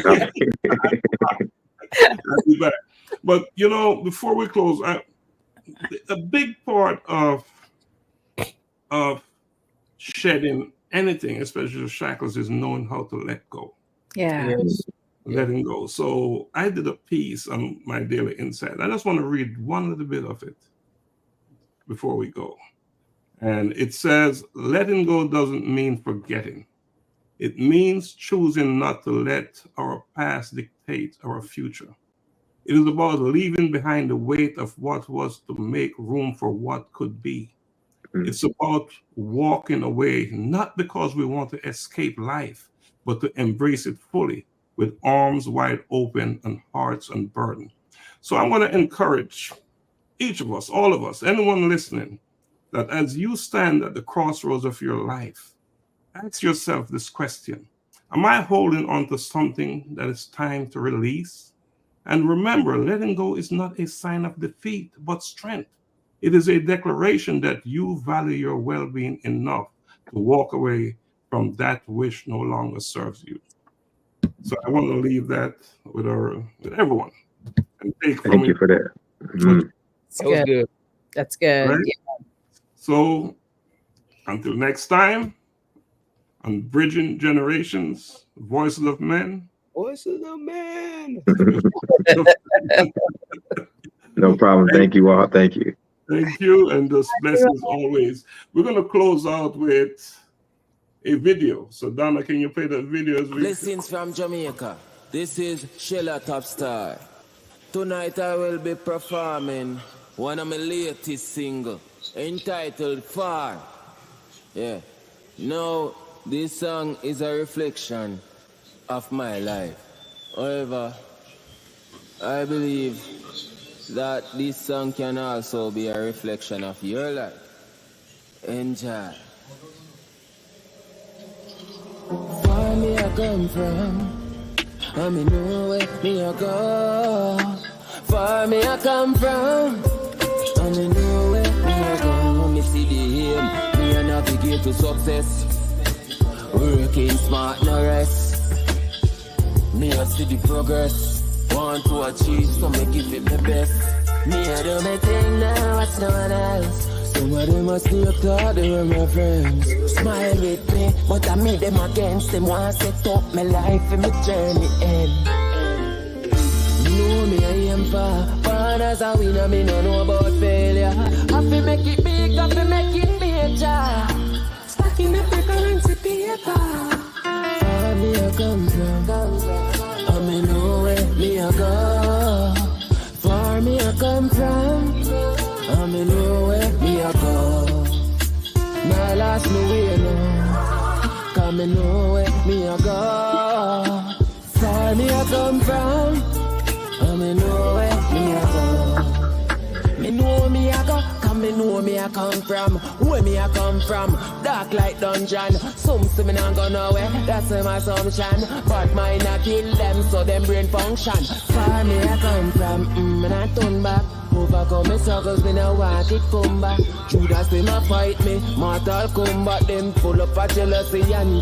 I'll be back. But, you know, before we close, a big part of shedding anything, especially the shackles, is knowing how to let go. Yeah. Letting go. So I did a piece on my Daily Insight. I just want to read one little bit of it before we go. And it says, letting go doesn't mean forgetting. It means choosing not to let our past dictate our future. It is about leaving behind the weight of what was to make room for what could be. It's about walking away, not because we want to escape life, but to embrace it fully with arms wide open and hearts unburdened. So I want to encourage each of us, all of us, anyone listening, that as you stand at the crossroads of your life, ask yourself this question: am I holding on to something that is time to release? And remember, letting go is not a sign of defeat, but strength. It is a declaration that you value your well-being enough to walk away from that which no longer serves you. So I want to leave that with everyone. And Thank you for that. That was good. That's good. Right? Yeah. So until next time, on Bridging Generations, Voices of Men. Voices of Men. No problem. Thank you all. Thank you. Thank you, and just blessings always. We're going to close out with a video. So, Donna, can you play that video? Blessings from Jamaica. This is Sheila Topstar. Tonight I will be performing one of my latest singles entitled Far. Yeah. Now, this song is a reflection of my life. However, I believe that this song can also be a reflection of your life. Enjoy. Far me I come from, I me know where me I go. Far me I come from, I me know where me I go. Me see the aim, me I navigate to success. Working smart, no rest. Me I see the progress. Want to achieve, so me give it my best. Me I do my thing now, watch no one else. Some of them must be thought they were my friends. Smile with me, but I meet them against them. Want to set up my life and my journey end. You know me I am far as a winner, me no know about failure. Happy make it big, happy make it major. Stacking up the currency paper. Far me I come from, I me know where me I go. Far me I come from, I me know where me I go. Now last me way no, cause me know where me I go. Far me I come from, I me know where me I go. Me know me I go, cause me know me I come from. Where me I come from, dark like dungeon. Some say me not go nowhere, that's my assumption. But mine I kill them, so them brain function. Far me I come from, and I turn back. Overcome me struggles, me no want it come back. Judas them a fight me, Mortal Kombat them full up of jealousy and